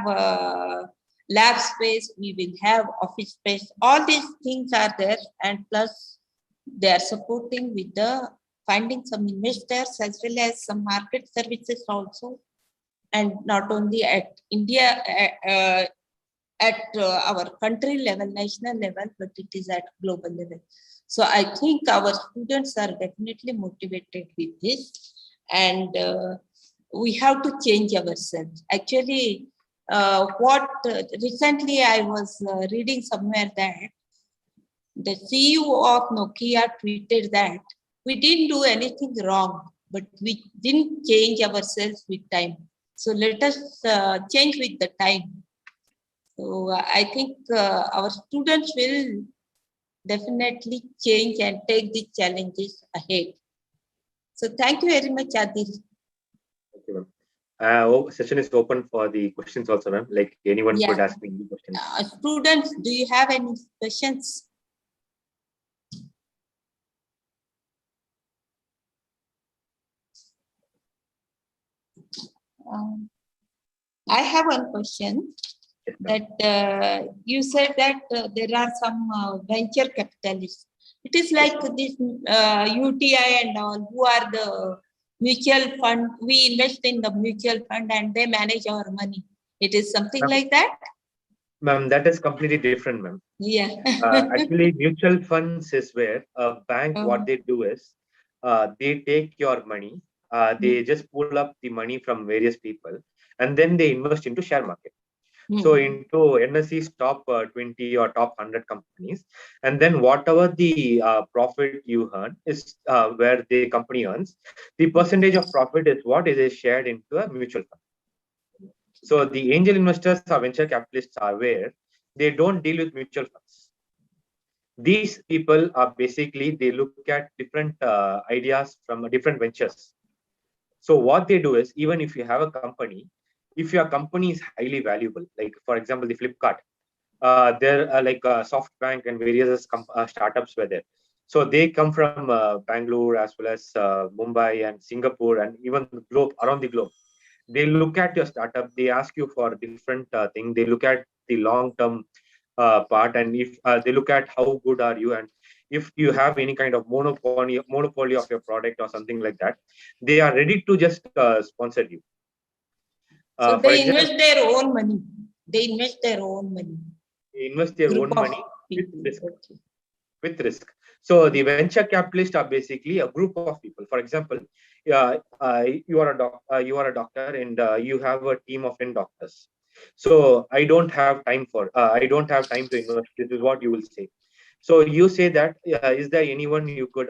lab space, we will have office space. All these things are there, and plus they are supporting with the finding some investors as well as some market services also. And not only at India, at our country level, national level, but it is at global level. So I think our students are definitely motivated with this, and we have to change ourselves. Actually, recently I was reading somewhere that the CEO of Nokia tweeted that we didn't do anything wrong, but we didn't change ourselves with time. So let us change with the time. So I think our students will definitely change and take the challenges ahead. So thank you very much, Adil. Thank you, ma'am. Session is open for the questions also, ma'am. Like anyone could ask me questions. Students, do you have any questions? I have one question. That you said that there are some venture capitalists. It is like this UTI and all, who are the mutual fund. We invest in the mutual fund and they manage our money. It is something like that? Ma'am, that is completely different, ma'am. Yeah. Actually, mutual funds is where a bank, what they do is, they take your money, they just pull up the money from various people, and then they invest into share market. So into NSE's top 20 or top 100 companies, and then whatever the profit you earn is where the company earns, the percentage of profit is what is shared into a mutual fund. So the angel investors or venture capitalists are where they don't deal with mutual funds. These people are basically, they look at different ideas from different ventures. So what they do is, even if you have a company, if your company is highly valuable, like for example, the Flipkart, there are like SoftBank and various startups were there. So they come from Bangalore as well as Mumbai and Singapore and even the globe, around the globe. They look at your startup, they ask you for different things. They look at the long-term part, and if they look at how good are you, and if you have any kind of monopoly of your product or something like that, they are ready to just sponsor you. So they invest their own money. They invest their own money. They invest their own money with risk. So the venture capitalists are basically a group of people. For example, you are a doctor and you have a team of 10 doctors. So I don't have time to invest. This is what you will say. So you say that, is there anyone we could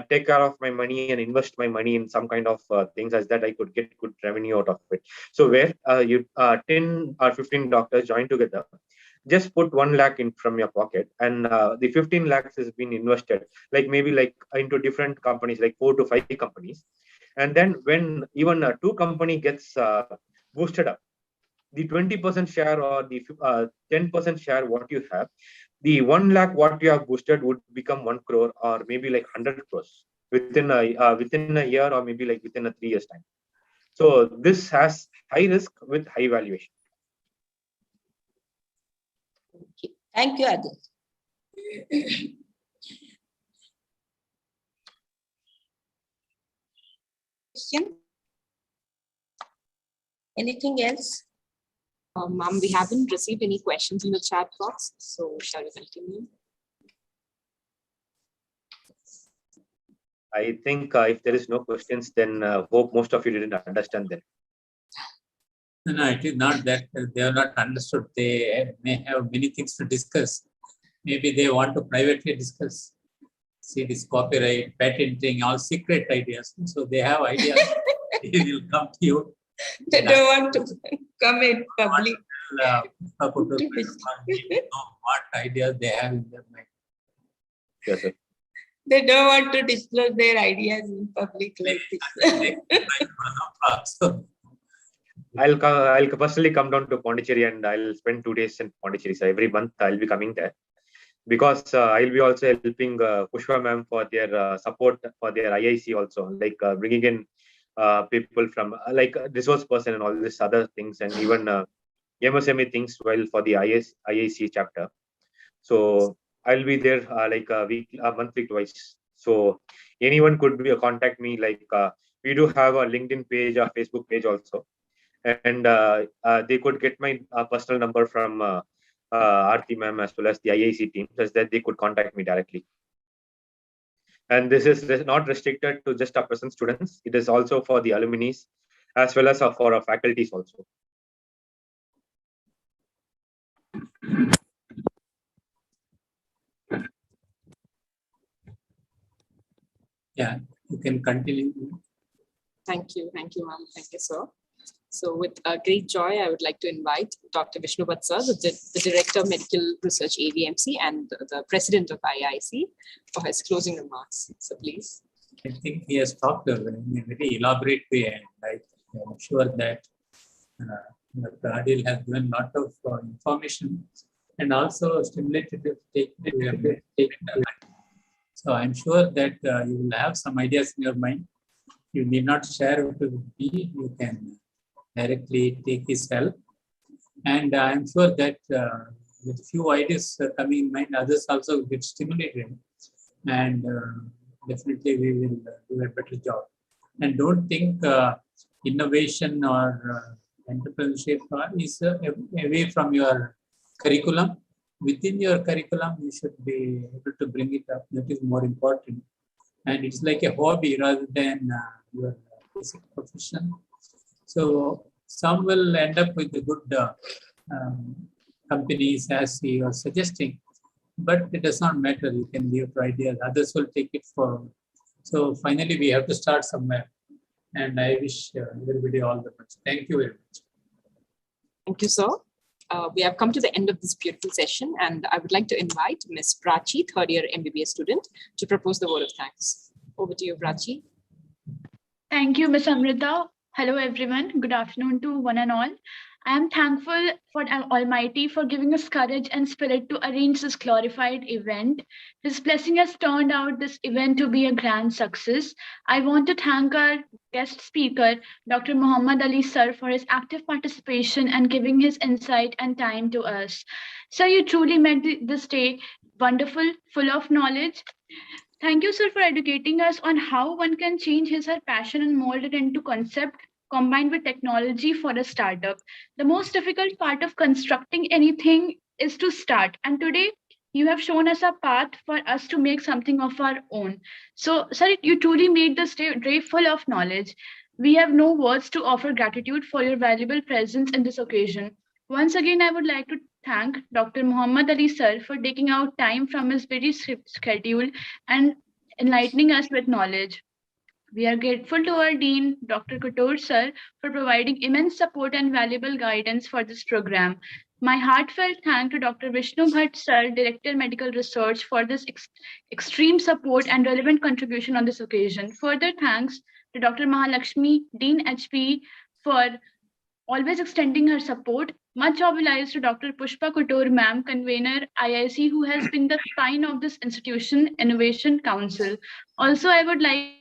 take care of my money and invest my money in some kind of things, as that I could get good revenue out of it. So where 10 or 15 doctors join together, just put 1 lakh in from your pocket, and the 15 lakhs has been invested, like maybe like into different companies, like 4 to 5 companies. And then when even 2 company gets boosted up. The 20% share or the 10% share what you have, the 1 lakh what you have boosted would become 1 crore or maybe like 100 crores within a year or maybe like within a 3 years time. So this has high risk with high valuation. Thank you, Adil. Question? Anything else? Ma'am, we haven't received any questions in the chat box, so shall we continue? I think if there is no questions, then hope most of you didn't understand them. No, it is not that they have not understood. They may have many things to discuss. Maybe they want to privately discuss. See this copyright, patenting, all secret ideas. So they have ideas. They will come to you. They don't want to come in public. What ideas they have in their mind. Yes, sir. They don't want to disclose their ideas in public like this. I'll personally come down to Pondicherry and I'll spend 2 days in Pondicherry. So every month I'll be coming there because I'll be also helping Pushpa ma'am for their support for their IIC also, like bringing in people from like resource person and all these other things, and even MSME things well for the IIC chapter. So I'll be there like a week, monthly twice. So anyone could be contact me. Like we do have a LinkedIn page, a Facebook page also, and they could get my personal number from Aarti ma'am as well as the IIC team, such that they could contact me directly. And this is not restricted to just our present students. It is also for the alumni as well as for our faculties also. Yeah, you can continue. Thank you, ma'am. Thank you, sir. So with great joy, I would like to invite Dr. Vishnu Bhatt sir, the Director of Medical Research, AVMC, and the President of IIC for his closing remarks. So please. I think he has talked in a very elaborate way, and I'm sure that Dr. Adil has given a lot of information and also stimulated to take it. So I'm sure that you will have some ideas in your mind. You need not share it with me. You can directly take his help. And I'm sure that with few ideas coming in mind, others also get stimulated. And definitely we will do a better job. And don't think innovation or entrepreneurship is away from your curriculum. Within your curriculum, you should be able to bring it up. That is more important. And it's like a hobby rather than your basic profession. So some will end up with the good companies as you are suggesting, but it does not matter. You can give ideas. Others will take it forward. So finally, we have to start somewhere. And I wish everybody all the best. Thank you very much. Thank you, sir. We have come to the end of this beautiful session, and I would like to invite Ms. Prachi, third year MBBS student, to propose the word of thanks. Over to you, Prachi. Thank you, Ms. Amrita. Hello, everyone. Good afternoon to one and all. I am thankful for Almighty for giving us courage and spirit to arrange this glorified event. His blessing has turned out this event to be a grand success. I want to thank our guest speaker, Dr. Mohamed Ali sir, for his active participation and giving his insight and time to us. Sir, you truly made this day wonderful, full of knowledge. Thank you, sir, for educating us on how one can change his or her passion and mold it into concept combined with technology for a startup. The most difficult part of constructing anything is to start. And today, you have shown us a path for us to make something of our own. So, sir, you truly made this day full of knowledge. We have no words to offer gratitude for your valuable presence in this occasion. Once again, I would like to thank Dr. Mohamed Ali sir for taking out time from his busy schedule and enlightening us with knowledge. We are grateful to our Dean, Dr. Couture sir, for providing immense support and valuable guidance for this program. My heartfelt thank to Dr. Vishnu Bhatt sir, Director Medical Research, for this extreme support and relevant contribution on this occasion. Further thanks to Dr. Mahalakshmi, Dean HP, for always extending her support. Much obliged to Dr. Pushpa Couture, ma'am, convener IIC, who has been the spine of this institution Innovation Council. Also, I would like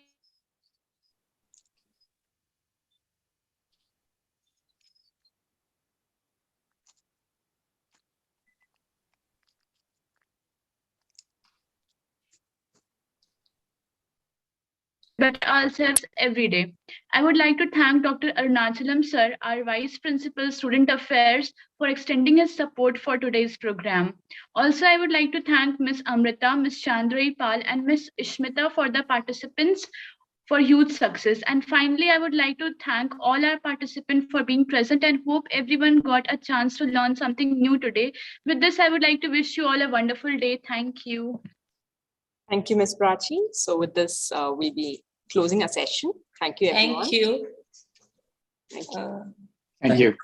better ourselves every day. I would like to thank Dr. Arunachalam sir, our Vice Principal Student Affairs, for extending his support for today's program. Also, I would like to thank Ms. Amrita, Ms. Chandrai Pal, and Ms. Ishmita for the participants for huge success. And finally, I would like to thank all our participants for being present and hope everyone got a chance to learn something new today. With this, I would like to wish you all a wonderful day. Thank you. Thank you, Ms. Prachi. So with this, we'll be closing our session. Thank you, everyone. Thank you. Thank you. Thank you.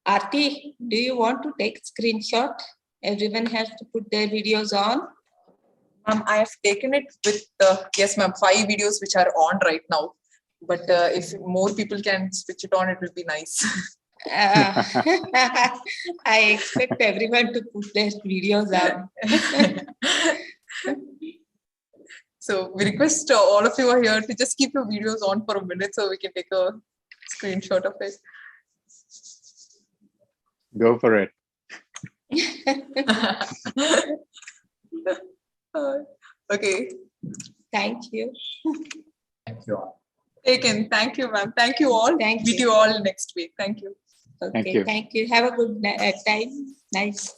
Aarti, do you want to take screenshot? Everyone has to put their videos on. I have taken it with, yes, ma'am, 5 videos which are on right now. But if more people can switch it on, it will be nice. I expect everyone to put their videos on. So we request all of you are here to just keep your videos on for a minute so we can take a screenshot of it. Go for it. Okay. Thank you. Thank you all. Taken. Thank you, ma'am. Thank you all. Thank Meet you. you all next week. Thank you. Okay, Thank you. thank you. Have a good time. Nice.